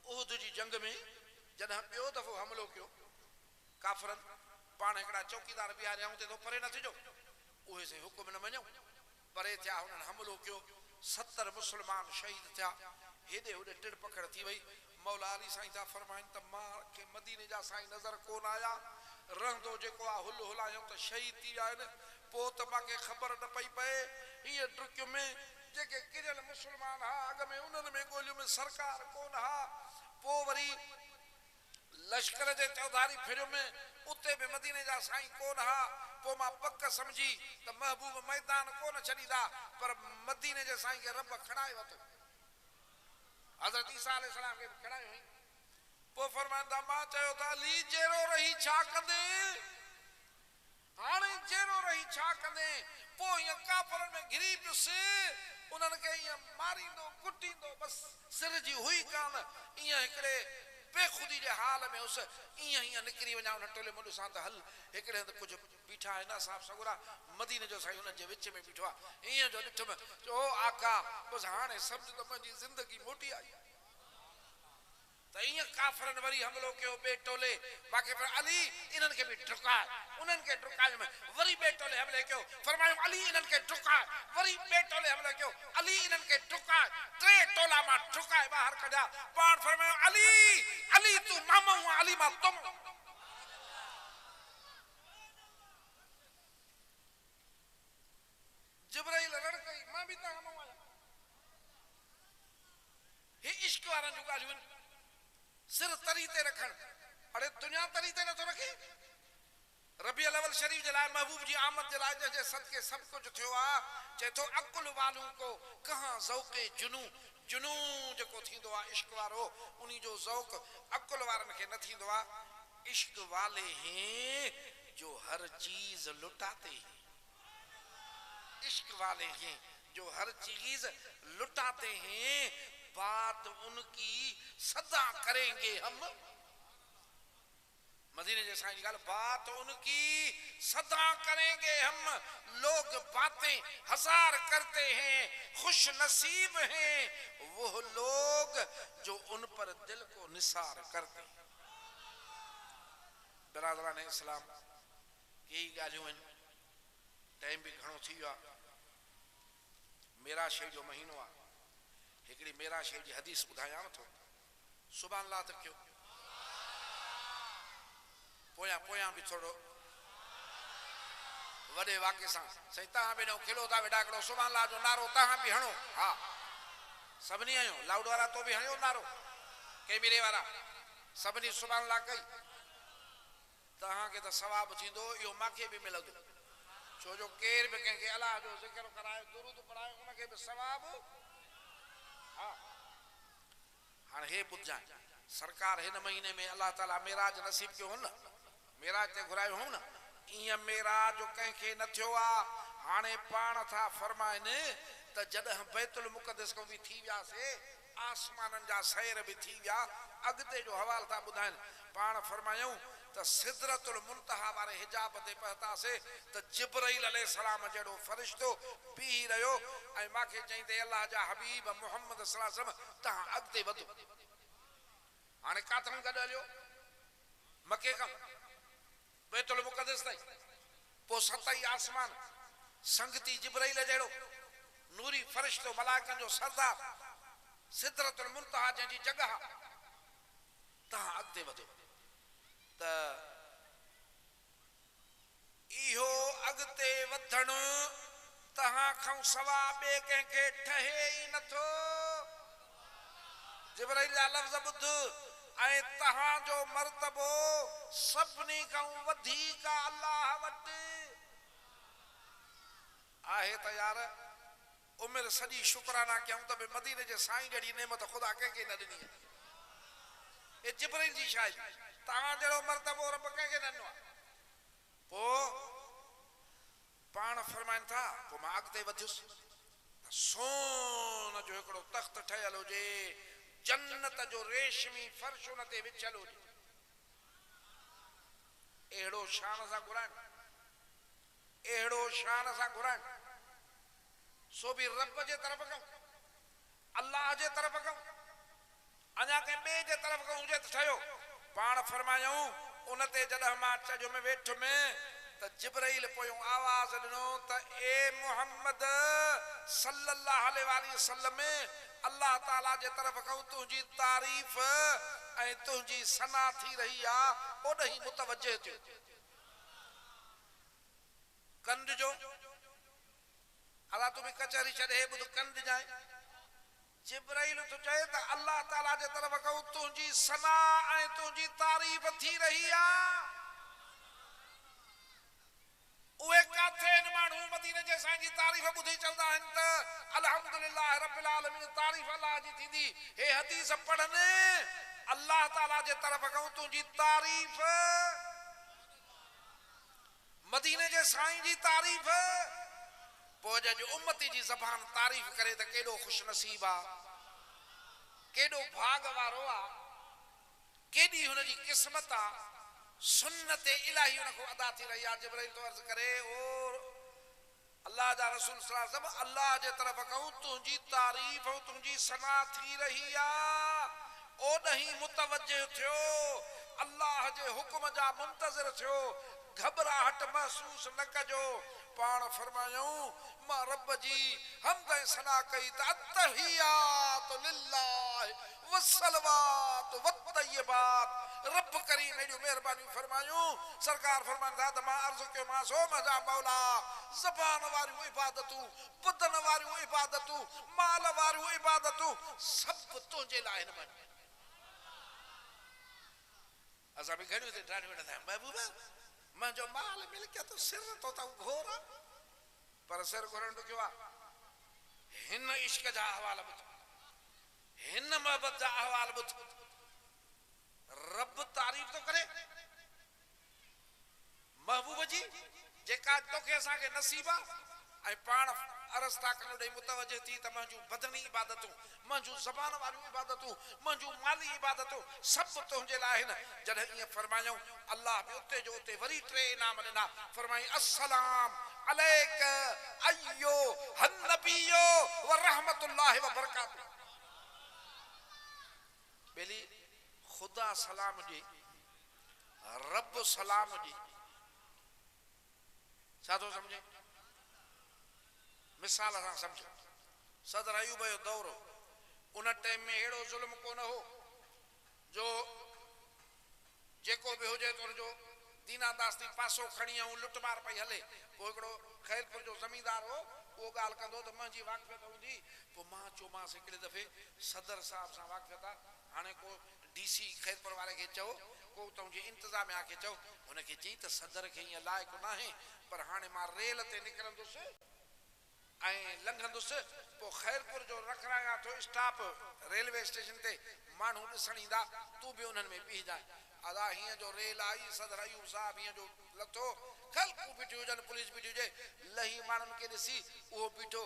उहद जी जंग में जॾहिं ॿियो दफ़ो हमलो कयो काफ़रनि, पाण हिकिड़ा चौकीदार बीहारिया ते तो परे न थिजो, उहे से हुकुम न मञो, परे थिया, हुननि हमलो कयो, 70 मुसलमान शहीद थिया, हेॾे होॾे टिड़ पकड़ थी वई। मौला अली साईं था फरमाइनि त मां खे मदीने जा साईं नज़र कोन आया, रहंदो जेको आहे हुल हुलायूं त शहीद थी विया आहिनि, पोइ त मूंखे ख़बर न पई पए। हीअ डुकियो में जेके किरियल मुसलमान हा, अॻ में उन्हनि में ॻोल्हियो में सरकार कोन हा, पोइ वरी लश्कर जे चौधारी फिरियो में उते बि मदीने जा साईं कोन हा। पोइ मां पक समझी त महबूब मैदान कोन छॾींदा, पर मदीने जे साईं खे रब खणाए वरितो, हज़रत ईसा अलैहिस्सलाम खे खणायो हुई। पोइ फरमाईंदा मां चयो त अली जहिड़ो रही छा कंदे, हाणे जहिड़ो रही छा कंदे। पोइ हीअं काफ़रनि में घिरी पियुसि, उन्हनि खे ईअं मारींदो कुटींदो, बसि सिर जी हुई कान, ईअं हिकिड़े बेख़ुदी जे हाल में हुस, ईअं हीअं निकिरी वञा उन टोले मुंड सां त हल, हिकिड़े हंधि कुझु बीठा आहिनि असां सगुरा मदीने जो साईं हुननि जे विच में बीठो आहे, ईअं जो ॾिठुमि ओ आका बसि हाणे सम्झ त मुंहिंजी ज़िंदगी मोटी आई। त ईअं काफ़रनि वरी हमलो कयो ॿिए टोले, बाक़ी अली इन्हनि खे बि डुकाए, उन्हनि खे डुकायो, वरी ॿिए टोले हमले कयो, फरमायो अली इन्हनि खे डुकाए, वरी ॿिए टोले हमले कयो, अली इन्हनि खे डुकाए, 3 टोला मां डुकाए ॿाहिरि कढिया। पाण फरमायो अली अली तू मामा हूं, अली मां तुम। जिब्राइल रड़कई, मां बि त मामा आहियां। हे इश्क वारनि जूं ॻाल्हियूं आहिनि, सिर तरी ते रखण। अरे दुनिया तरी ते नथो रखे। रबीउल अव्वल शरीफ जे लाइ, महबूब जी आमद जे लाइ जंहिंजे सदके सभु कुझु थियो आहे, चए थो अकुल वालों को कहां ज़ौक़े जुनू। जुनू जेको थींदो आहे इश्क वारो, उन जो ज़ौक़ अकुल वारनि खे न थींदो आहे। इश्क वाले हैं जो हर चीज लुटाते हैं, इश्क वाले हैं जो हर चीज लुटाते हैं, बात उनकी सदा करेंगे हम। मदीने जे साईं जी ॻाल्हि, बात उनकी सदा करेंगे हम। लोग बातें 1000 करते हैं, खुश नसीब हैं वो लोग जो उन पर दिल को निसार करते हैं। बिरादरान इस्लाम, यही ॻाल्हियूं आहिनि। टाइम भी घणो थी वियो आहे। मेरा शे जो महीनो आहे, हिकिड़ी मेरा शे जी हदीस ॿुधायांव थो, सुभान अल्लाह त कयो, पोयां पोयां बि थोरो वॾे वाक़े सां। साईं तव्हां बि ॾियो खिलो था वेठा, हिकिड़ो सुभान अल्लाह जो नारो तव्हां बि हणो। हा सभिनी आहियो, लाउड वारा तो बि हणियो नारो, कंहिं ॿिरे वारा सभिनी सुभान अल्लाह कई, तव्हांखे त सवाबु थींदो, इहो मूंखे बि मिलंदो। छो जो केर बि कंहिंखे अलाह जो ज़िक्र कराए, दुरूद पढ़ाए, उनखे बि सवाबु। हा हाणे हे ॿुधाए, सरकार हिन महीने में अल्लाह ताला मेराज नसीब कयो न, मेराज ते घुरायो हो न, ईअं मेराज कंहिंखे न थियो आहे। हाणे पाण था फरमाइनि त जॾहिं बैतुल मुक़द्दस खां बि थी वियासीं, आसमाननि जा सैर बि थी विया, अॻिते जो हवाल था ॿुधाइनि। पाण फरमायूं त सिदरतुल मुंतहा वारे हिजाब ते पहुतासीं त जिब्राइल अलैहिस्सलाम जहिड़ो फरिश्तो बीही रहियो ऐं मूंखे चई त अल्लाह जा हबीब मुहम्मद सल्लल्लाहु अलैहि वसल्लम तव्हां अॻिते वधो। हाणे काथां गॾु हलियो? मके खां बैतुल मुक़द्दस ताईं, पोइ सतई आसमान, संगती जिब्राइल जहिड़ो नूरी फरिश्तो, मलाइकनि जो सरदार, सिदरतुल मुंतहा जंहिंजी जगह तव्हां अॻिते वधो। त इहो अॻिते वधण तव्हां खां सवा ॿिए कंहिंखे ठहे ई नथो। जिब्राइल जा लफ़्ज़ ॿुध, ऐं तव्हांजो मर्तबो सभिनी खां वधीक अल्लाह वटि आहे। त यार उमिरि सॼी शुक्राना कयूं त भई मदीने जे साईं जहिड़ी नेमत ख़ुदा कंहिंखे न ॾिनी आहे। हे जिब्राइल जी शायदि तव्हां जहिड़ो मर्तबो रब कंहिंखे न ॾिनो आहे। पोइ पाण फरमाइनि था, पोइ मां अॻिते वधियुसि त सोन जो हिकिड़ो तख़्त ठहियल हुजे, जन्नत जो रेशमी फर्श उन ते विछल हुजे, अहिड़ो शान सां घुराइनि, अहिड़ो शान सां घुराइनि। सो बि रब जे तरफ़ खां, अल्लाह जे तरफ़ खां, अञा कंहिं ॿिए जे तरफ़ खां हुजे त ठहियो। पाण फरमायूं उन ते जॾहिं मां चढ़ियो में वेठुमि त जिब्राइल पोयों आवाज़ ॾिनो त ए मुहम्मद सल्लल्लाहु अलैहि वसल्लम, अल्लाह ताला जे तरफ़ खां तुंहिंजी तारीफ़ ऐं तुंहिंजी सना थी रही आहे, ओॾही मुतवजह थियो। कंद जो अला तूं बि कचहरी छॾे ॿुध, कंद जाए जिब्राइल तो चए त अल्लाह ताला जे तरफ़ खां तुंहिंजी सना ऐं तुंहिंजी तारीफ़ थी रही आहे। उहे काथे आहिनि माण्हू मदीने जे साईं जी तारीफ़ ॿुधी चवंदा आहिनि त अल्हम्दुलिल्लाह रब्बिल आलमीन, तारीफ़ अल्लाह जी थींदी। हे हदीस पढ़नि, अल्लाह ताला जे तरफ़ खां तुंहिंजी तारीफ़, मदीने जे साईं जी तारीफ़, पोइ जो उम्मती जी ज़बान तारीफ़ करे त केॾो ख़ुश नसीब आहे, केॾो भाग वारो आहे, केॾी हुनजी क़िस्मत आहे। सुन्नत इलाही हुन खां अदा थी रही आहे। जिब्राइल तो अर्ज़ करे, ओ अल्लाह जा रसूल सल्लल्लाहु अलैहि वसल्लम, अल्लाह जे तरफ़ खां तुंहिंजी तारीफ़ ऐं तुंहिंजी सना थी रही आहे, ओॾही मुतवजह थियो, अल्लाह जे हुक्म जा मुंतज़िर थियो, घबराहट महसूस न कजो। पाण फरमायूं मां रब जी हमद ऐं सना कई त अत्तहियातु लिल्लाह वस्सलवात वत्तय्यबात, रब करीम एॾियूं महिरबानियूं फरमायूं। सरकार फरमाइनि था त मां अर्ज़ु कयो मां सो मजा मौला, ज़बान वारियूं इबादतूं, बदन वारियूं इबादतूं, माल वारियूं इबादतूं सभु तुंहिंजे लाइ आहिनि। असां बि घणियूं ते ठाहियूं वेठा आहियूं, महबूबा मुंहिंजो माल मिल्कियत सिर तो त घोर, पर सिर घुरण ॾुखियो आहे। हिन इश्क जा अहवाल ॿुध, हिन मोहबत जा अहवाल ॿुध। रब तारीफ़ तो करे महबूब जी, जेका तोखे असांखे नसीब आहे। ऐं पाण अर्ज़ था कनि ॾेई मुतवजह थी त मुंहिंजूं बदनी इबादतूं, मुंहिंजूं ज़बान वारियूं इबादतूं, मुंहिंजूं माली इबादतूं सभु तुंहिंजे लाइ आहिनि। जॾहिं ईअं फरमायूं, अल्लाह बि उते जो उते वरी टे इनाम ॾिना। फरमाई अस्सलाम अलैक अय्यो हन्नबियो व रहमतुल्लाहि व बरकातुहू। बेली खुदा सलाम ॾे, रब सलाम ॾे, छा थो सम्झे? मिसाल सां सम्झो, सदर अयूब जो दौर, उन टाइम में अहिड़ो ज़ुल्म कोन हो जो जेको बि हुजे तो जो दीनादास्ती पासो खणी ऐं लुटमार पई हले। पोइ हिकिड़ो खैरपुर जो ज़मींदार हो, उहो ॻाल्हि कंदो त मुंहिंजी वाक़फ़ियत हूंदी। पोइ मां चयोमांसि हिकिड़े दफ़े सदर साहिब सां वाक़फ़ियत आहे, हाणे को DC खैरपुर वारे खे चओ, को तुंहिंजे इंतिज़ामिया खे चओ। हुनखे चई त सदर खे ईअं लाइक़ु न आहे, पर हाणे मां रेल ते निकिरंदुसि ऐं लंघंदुसि पोइ ख़ैरपुर जो रखराया थो स्टॉप रेलवे स्टेशन ते माण्हू ॾिसण ईंदा तूं बि उन्हनि में बीहजांइ अदा हीअं जो रेल आई सदर अयूब साहब हीअं जो लथो ख़ल्क़ू बीठी हुजनि पुलिस बीठी हुजे लही माण्हुनि खे ॾिसी उहो बीठो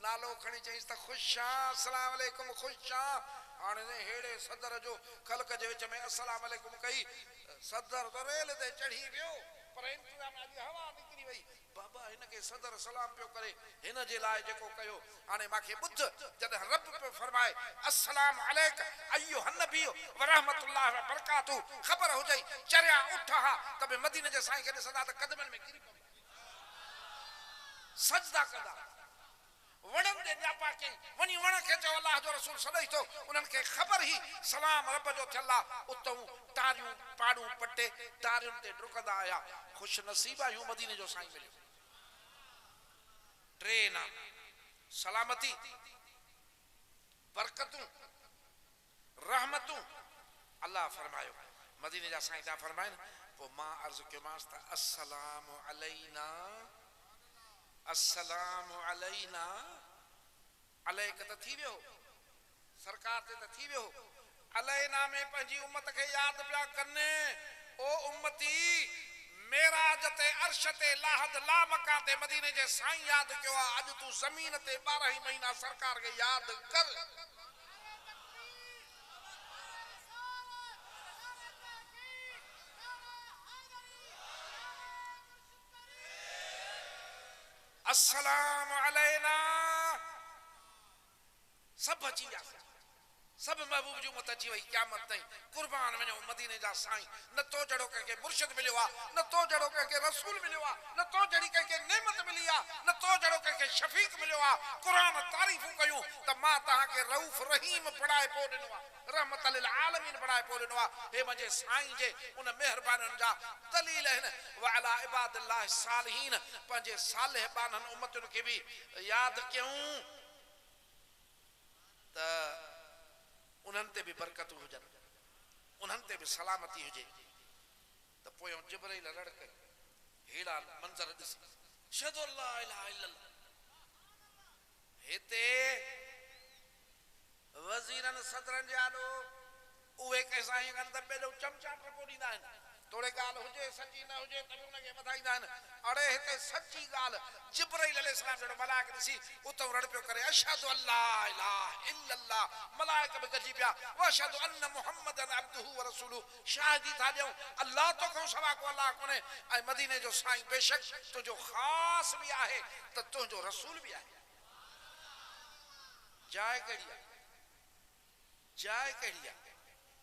नालो खणी चईंसि त ख़ुशि आहियां अस्सलाम वालेकुम ख़ुशि आहियां हाणे हेड़े सदर जो ख़ल्क़ जे विच में अस्सलाम वालेकुम कई सदर त रेल ते चढ़ी वियो पर इंतज़ाम जी हवा निकिरी वई बाबा हिनखे सदर सलाम पियो करे हिन जे लाइ जेको कयो हाणे मूंखे ॿुध जॾहिं रब पियो फरमाए अस्सलाम अलैक अय्युहन नबी व रहमतुल्लाह व बरकातहू ख़बर हुजई चरिया उठ हा त बि मदीने जे साईं खे ॾिसंदा त कदमनि में किरी पवंदा सजदा कंदा वणनि जे ॼापा कई वञी वण खे चयो अलाह जो रसूल सॾई थो उन्हनि खे ख़बर ई सलाम रब जो थियल आहे उतऊं तारियूं पाड़ूं पटे तारियुनि ते डुकंदा आया ख़ुशि नसीब आहियूं मदीने जो साईं मिलियो टे नाम सलामती बरकतूं रहमतूं अल्लाह फरमायो मदीने जा साईं था फरमाइनि पोइ मां अर्ज़ु कयोमांसि त अस्सलामु अलैना अस्सलामु अलैना अलैक त थी वियो सरकार ते त थी वियो अलैना में पंहिंजी उम्मत खे यादि पिया कनि ओ उम्मती मेराज ते अर्श ते लाहद ला मकान ते मदीने जे साईं यादि कयो आहे अॼु तूं ज़मीन ते 12 ही महीना सरकार खे यादि कर अस्सलाम अलैना सब अची विया सब महबूब जी उम्मत अची वई क़यामत ताईं कुर्बान वञो मदीने जा साईं न तो जड़ो कंहिंखे मुर्शिद मिलियो आहे न तो जड़ो कंहिंखे रसूल मिलियो आहे न तो जड़ी कंहिंखे नेमत मिली आहे न तो जड़ो कंहिंखे शफीक मिलियो आहे क़ुरान तारीफ़ूं कयूं त मां तव्हांखे रऊफ़ रहीम पढ़ाए पोइ ॾिनो आहे रहमत लिल आलमीन पढ़ाए पोइ ॾिनो आहे हे मुंहिंजे साईं जे उन महिरबानियुनि जा दलील आहिनि व अला इबादिल्लाह सालिहीन पंहिंजे सालिह बाननि उम्मतुनि खे बि यादि कयूं त उन्हनि ते बि बरकतूं हुजनि उन्हनि ते बि सलामती हुजे त पोयों जिब्राइल रड़ कई हेड़ा मंज़र ॾिसी अशहदु अल्ला इलाहा इल्लल्लाह हिते वज़ीरनि सदरनि जे आॾो उहे कंहिंसां ईअं कनि त ॿेॾो चमचा टको ॾींदा आहिनि थोरे ॻाल्हि हुजे सची न हुजे त बि उनखे वधाईंदा आहिनि अड़े हिते सची ॻाल्हि जिब्राइल अलैहिस्सलाम जहिड़ो मलाइक ॾिसी उतां रड़ पियो करे अशहदु अल्ला इलाहा इल्लल्लाह मलाइक बि गॾिजी पिया व अशहदु अन्न मुहम्मदन अब्दुहु व रसूलुहु शाहिदी था ॾियूं अल्लाह तोखां सवा को अल्लाह कोन्हे ऐं मदीने जो साईं बेशक तुंहिंजो ख़ासि बि आहे त तुंहिंजो रसूल बि आहे जाइ कहिड़ी आहे जाइ कहिड़ी आहे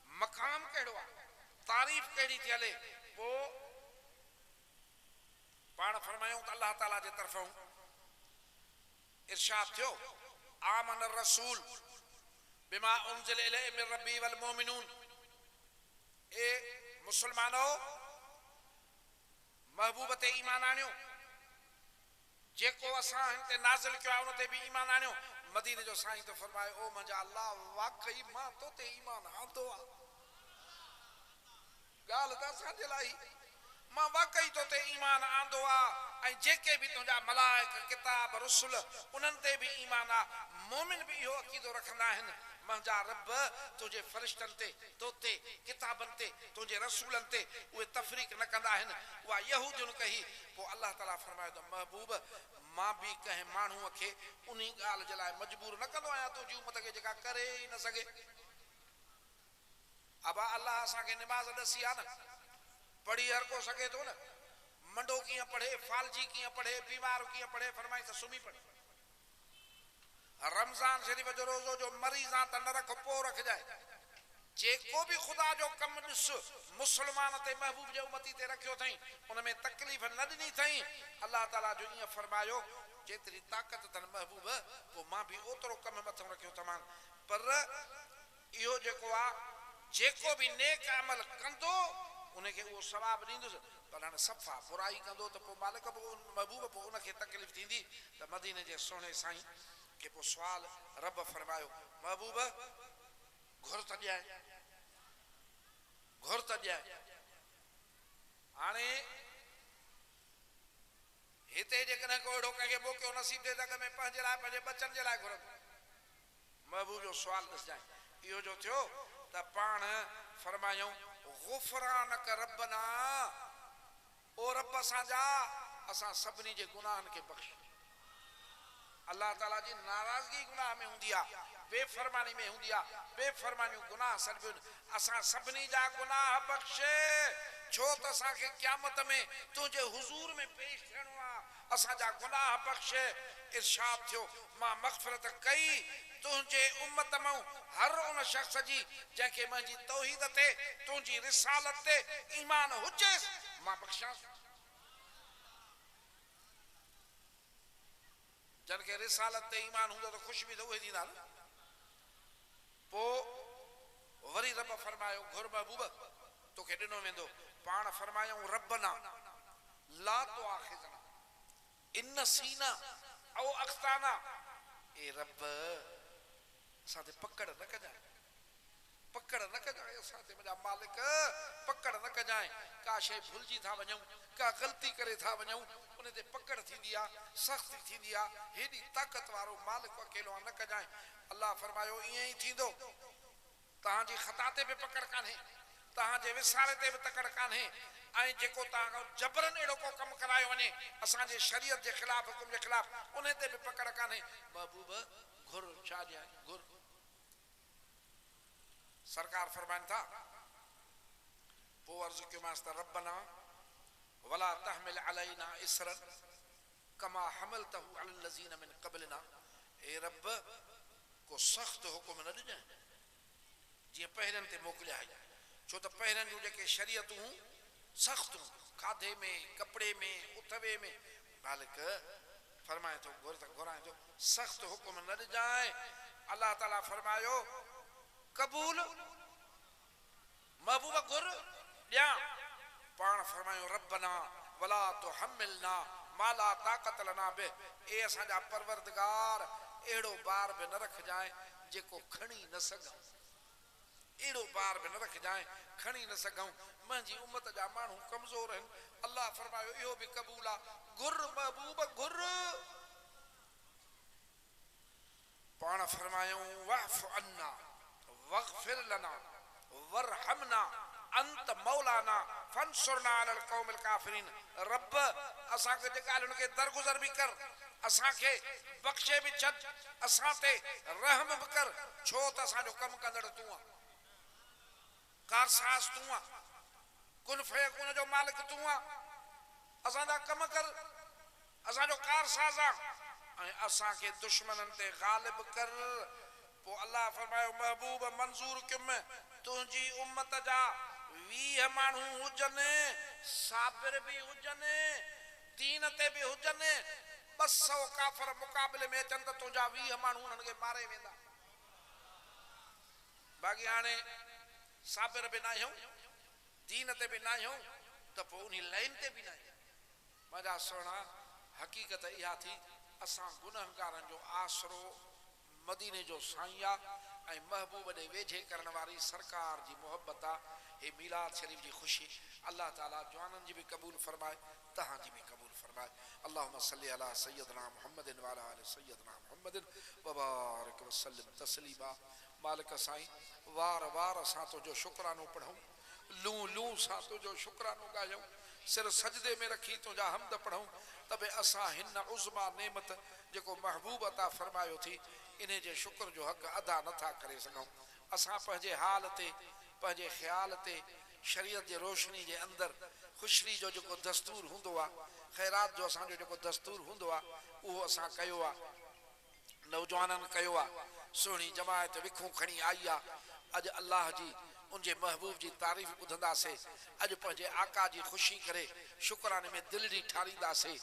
मक़ाम कहिड़ो आहे तारीफ़ कहिड़ी थी हले पोइ पाण फरमायूं त अल्लाह ताला जे तरफ़ां इरशाद थियो आमन रसूल बिमा उनज़िल इलैहि मिन रब्बी वल मोमिनून ए मुसलमानो महबूब ते ईमान आणियो जेको असां हिन ते नाज़िल कयो आहे उन ते बि ईमान आणियो मदीने जो साईं तो फरमाए ओ मुंहिंजा अल्लाह वाकई मां तो ते ईमान आंदो आहे ॻाल्हि त असांजे लाइ मां वाकई तो ते ईमान आंदो आहे ऐं जेके बि तुंहिंजा मलाइक किताब रसूल उन्हनि ते बि ईमान आहे मोमिन बि इहो अक़ीदो रखंदा आहिनि मुंहिंजा रब तुंहिंजे फ़रिश्तनि ते तो ते किताबनि ते तुंहिंजे रसूलनि ते उहे तफ़रीक़ न कंदा आहिनि उहा यहूदियुनि कही पोइ अल्लाह ताला फरमायो त महबूब मां बि कंहिं माण्हूअ खे उन ॻाल्हि जे लाइ मजबूर न कंदो आहियां तुंहिंजी उम्मत खे जेका करे ई न सघे अबा अल्लाह असांखे निमाज़ ॾसी आहे न पढ़ी हर को सघे थो न मंडो कीअं पढ़े फालजी कीअं पढ़े बीमार कीअं पढ़े फरमाई त सुम्ही पढ़े रमज़ान शरीफ़ जो रोज़ो जो मरीज़ आहे त न रख पोइ रखजाए जेको बि ख़ुदा जो कमु ॾिस मुस्लमान ते महबूब जे उम्मती ते रखियो अथई उन में तकलीफ़ न ॾिनी अथई अल्लाह ताला जो ईअं फरमायो जेतिरी ताक़त अथनि महबूब पोइ मां बि ओतिरो कमु मथां रखियो तमामु पर इहो जेको आहे जेको बि नेक अमल कंदो उनखे उहो सवाब ॾींदुसि पर हाणे सफ़ा बुराई कंदो त पोइ मालिक महबूब पोइ उनखे तकलीफ़ थींदी त मदीने जे सोने साईं खे पोइ सुवाल रब फरमायो महबूब घुर त ॾियां घुर त ॾियां हाणे हिते जेकॾहिं को अहिड़ो कंहिंखे मोकिलियो नसीब दे त में पंहिंजे लाइ पंहिंजे बचनि जे लाइ घुरंदो। महबूब जो सुवाल ॾिसजांइ इहो जो थियो त पाण फरमायूं गुफ़रानक रब्बना, ओ रब असांजा असां सभिनी जे गुनाहनि खे बख़्श। अल्लाह ताला जी नाराज़गी गुनाह में हूंदी आहे, बेफ़रमानी में हूंदी आहे, बेफ़रमानियूं गुनाह सॾिबियुनि, असां सभिनी जा गुनाह बख़्शे, छो त असांखे क़यामत में तुंहिंजे हुज़ूर में पेश थियणो आहे, असांजा गुनाह बख़्शे। इरशाद थियो मां मग़फ़िरत कई तुंहिंजे उम्मत मां हर उन शख़्स जी जंहिंखे मुंहिंजी तौहीद ते तुंहिंजी रिसालत ते ईमान हुजेसि मां बख़्शांसि। जंहिंखे रिसालत ते ईमान हूंदो त ख़ुशि बि त उहे थींदा न। पोइ वरी रब फरमायो घुर महबूब तोखे ॾिनो वेंदो। पाण फरमायूं रब्बना ला तुआखिज़ना इन नसीना औ अख़्ताना, ए रब असां ते पकड़ न कजांइ, पकड़ न कजांइ, असां ते मुंहिंजा मालिक पकड़ न कजांइ। का शइ भुलिजी था वञूं, का ग़लती करे था वञूं, उन ते पकड़ थींदी आहे, सख़्ती थींदी आहे, हेॾी ताक़त वारो मालिक अकेलो न कजांइ। अल्लाह फरमायो ईअं ई थींदो, तव्हांजी ख़ता ते बि पकड़ कान्हे, तव्हांजे विसारे ते बि तकड़ कान्हे, ऐं जेको तव्हां जबरन अहिड़ो को कमु करायो वञे असांजे शरीयत जे ख़िलाफ़ हुकुम जे ख़िलाफ़ उन ते बि पकड़ कान्हे। महबूब घुर छा ॾियां घुर। सरकार फरमाइनि था पोइ अर्ज़ु कयोमांसि त रब्बना वला तहमिल अलैना इसरन कमा हमलतहु अलल लज़ीन मिन क़बलना, ए रब को सख़्त हुकुम न ॾिजांइ जीअं पहिरियनि ते मोकिलिया हुई, छो त पहिरियनि जूं जेके शरीयतूं सख़्तूं खाधे में कपिड़े में उथवे में, मालिक फरमाए थो घुर त घुराए थो सख़्त हुकुम न ॾिजांइ। अल्लाह ताला फरमायो कबूल महबूब घुर ॾियां। पाण फरमायो रब्बना वला तुहम्मिलना मा ला ताक़त लना बिह, ए असांजा परवरदिगार अहिड़ो बार बि न रखजांइ जेको खणी न सघूं, अहिड़ो बार बि न रखजांइ खणी न सघूं, मुंहिंजी उम्मत जा माण्हू कमज़ोर आहिनि। अल्लाह फरमायो इहो बि क़बूल आहे, घुर महबूब घुर। पाण फरमायूं वअफ़ अन्ना वग़फ़िर लना वरहमना अंत मौलाना फंसुरना अलल क़ौमिल काफ़िरीन। रब असांखे जे ॻाल्हियुनि खे दरगुज़र बि कर, असांखे बख़्शे बि छॾ, असां ते रहम बि कर, छो त असांजो कमु कंदड़ तूं आहे, कारसाज़ तूं आहे, कुन फयकून जो मालिक तूं आहे, असांजा कम कर, असांजो कारसाज़ आहे, ऐं असांखे दुश्मननि ते ग़ालिब कर। पोइ अल्लाह फरमायो महबूब मंज़ूर कयुम तुंहिंजी उम्मत जा 20 माण्हू हुजनि, साबिर बि हुजनि, दीन ते बि हुजनि, 200 काफ़िर मुक़ाबले में अचनि त तुंहिंजा 20 माण्हू उन्हनि खे मारे वेंदा। बाक़ी हाणे साबिर बि न आहियूं, दीन ते बि न आहियूं, त पोइ उन लाइन ते बि न आहियूं। मुंहिंजा सुहिणा हक़ीक़त इहा थी असां गुनहगारनि जो आसरो मदीने जो साईं आहे ऐं महबूब ॾे वेझे करण वारी सरकार जी मोहब्बत आहे। हे मीलाद शरीफ़ जी ख़ुशी अल्लाह ताला जवाननि जी बि क़बूल फरमाए, तव्हांजी बि क़बूल फरमाए। अल्लाहुम्मा सल्ली अला सय्यदना मुहम्मदिन व अला आलि सय्यदना मुहम्मदिन व बारिक व सल्लिम तस्लीमा। मालिक साईं वार वार असां तुंहिंजो शुक्रानो पढ़ूं, लूं लूं सां तुंहिंजो शुक्रानो ॻायूं, सिर सजदे में रखी तुंहिंजा हमद पढ़ूं, त बि असां हिन उज़मा नेमत जेको महबूब अता फरमायो थी इन जे शुक्र जो हक़ अदा नथा करे सघूं। असां पंहिंजे हाल ते पंहिंजे ख़्याल ते शरीयत जे रोशनी जे अंदरि ख़ुशरी जो जेको दस्तूर हूंदो आहे, ख़ैरात जो असांजो जेको दस्तूर हूंदो आहे उहो असां कयो आहे, नौजवाननि कयो आहे, सुहिणी जमायत विखूं खणी आई आहे। अॼु अल्लाह जी उनजे महबूब जी तारीफ़ ॿुधंदासीं, अॼु पंहिंजे आका जी ख़ुशी करे शुक्राने में दिलि ठारींदासीं।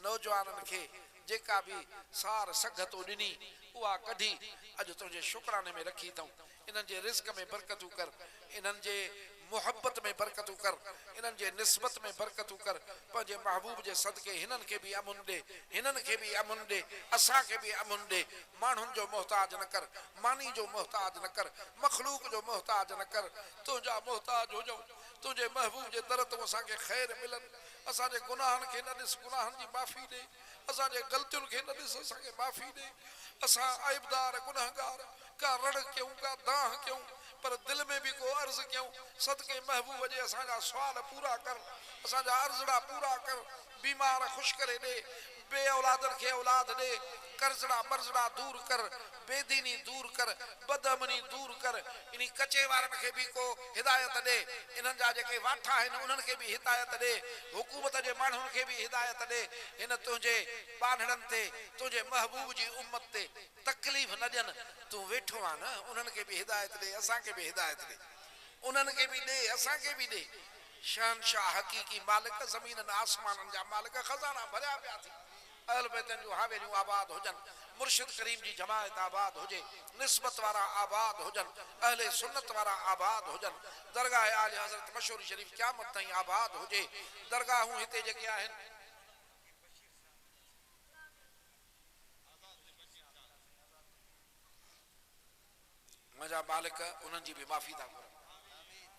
नौजवाननि खे जेका बि सार सघतो ॾिनी उहा कढी अॼु तुंहिंजे शुक्राने में रखी अथऊं। इन्हनि जे रिज़्क़ में बरकतूं कर, इन्हनि जे मोहब्बत में बरकतूं कर, इन्हनि जे निस्बत में बरकतूं कर। पंहिंजे महबूब जे सदके हिननि खे बि अमुन ॾे, हिननि खे बि अमुन ॾे, असांखे बि अमुन ॾे। माण्हुनि जो मोहताज न कर, मानी जो मोहताज न कर, मखलूक जो मोहताज न कर, तुंहिंजा मोहताज हुजऊं, तुंहिंजे महबूब जे दर तूं असांखे ख़ैर मिलनि। असांजे गुनाहनि खे न ॾिस, गुनाहनि जी माफ़ी ॾे, असांजे ग़लतियुनि खे न ॾिस, असांखे माफ़ी ॾे। असां आइबदार गुनाहगार, का रड़ कयूं, का दाह कयूं, पर दिलि में बि को अर्ज़ु कयूं, सदके महबूब जे असांजा सुवाल पूरा कर, असांजा अर्ज़ड़ा पूरा कर, बीमार ख़ुशि करे ॾे, बे औलादनि खे औलाद ॾे, कर्ज़ड़ा मर्ज़ड़ा दूर कर, बेदीनी दूर कर, बदअमनी दूर कर, इन कचे वारनि खे बि को हिदायत ॾे, इन्हनि जा जेके वाठा आहिनि उन्हनि खे बि हिदायत ॾे, हुकूमत जे माण्हुनि खे बि हिदायत ॾे। हिन तुंहिंजे बानड़नि ते, तुंहिंजे महबूब जी उम्मत ते तकलीफ़ न ॾियनि, तूं वेठो आहे न, उन्हनि खे बि हिदायत ॾे, असांखे बि हिदायत ॾे, उन्हनि खे बि ॾे, असांखे बि ॾे। शहनशाह हक़ीक़ी मालिक, ज़मीननि आसमाननि जा मालिक, खज़ाना भरिया पिया थी, अहल बैतनि जूं हावेलियूं आबाद हुजनि, मुर्शिद करीम जी जमायत आबाद हुजे, निस्बत वारा आबाद हुजनि, अहले सुन्नत वारा आबाद हुजनि, दरगाह आले हज़रत मशहूर शरीफ क़यामत ताईं आबाद हुजे। दरगाहूं हिते जेके आहिनि मुंहिंजा मालिक, उन्हनि जी बि माफ़ी था घुरऊं,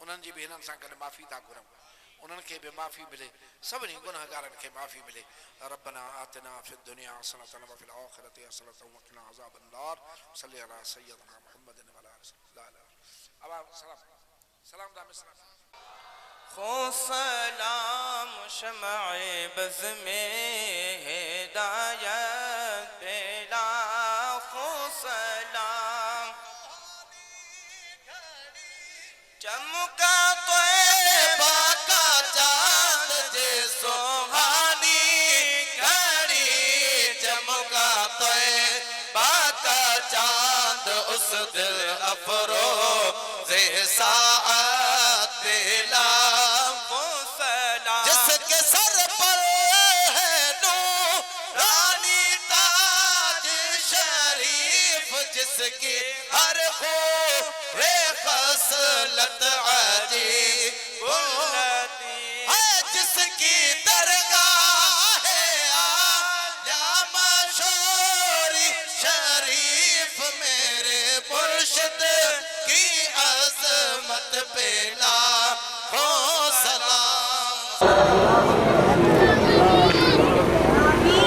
उन्हनि जी बि हिननि सां गॾु माफ़ी था घुरऊं, उन्हनि खे बि माफ़ी मिले, सभिनी गुनहगारनि खे माफ़ी मिले। रब्बना आतिना फिद दुनिया हसनतन व फिल आखिरति हसनतन व क़िना अज़ाबन नार। सल्ली अला सय्यदना मुहम्मदिन व अला आलिहि। अब सलाम सलाम दा मिसरा खो सलाम शमए बज़ में हिदायत पेला, खो सलाम चमका तोयबा का चांद जे सुहानी घड़ी, चमका तोयबा का चांद उस दिल अफरोज़े साअत पेला, वो सलाम जिसके सर पर है नूरानी ताज शरीफ, जिसकी हर खूबे खसलत अजीब है, जिसकी दरगाह है आला मशहूरी शरीफ, मेरे मुर्शिद की अज़मत पे लाखों सलाम।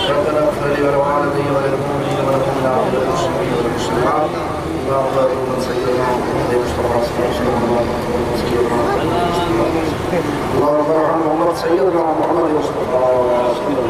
ربنا اغفر لي ولوالدي وللمؤمنين والمؤمنات والمسلمين والمسلمات. اللهم بارك لنا سيدنا محمد المصطفى صلى الله عليه وسلم. اللهم بارك على محمد سيدنا محمد المصطفى صلى الله عليه وسلم.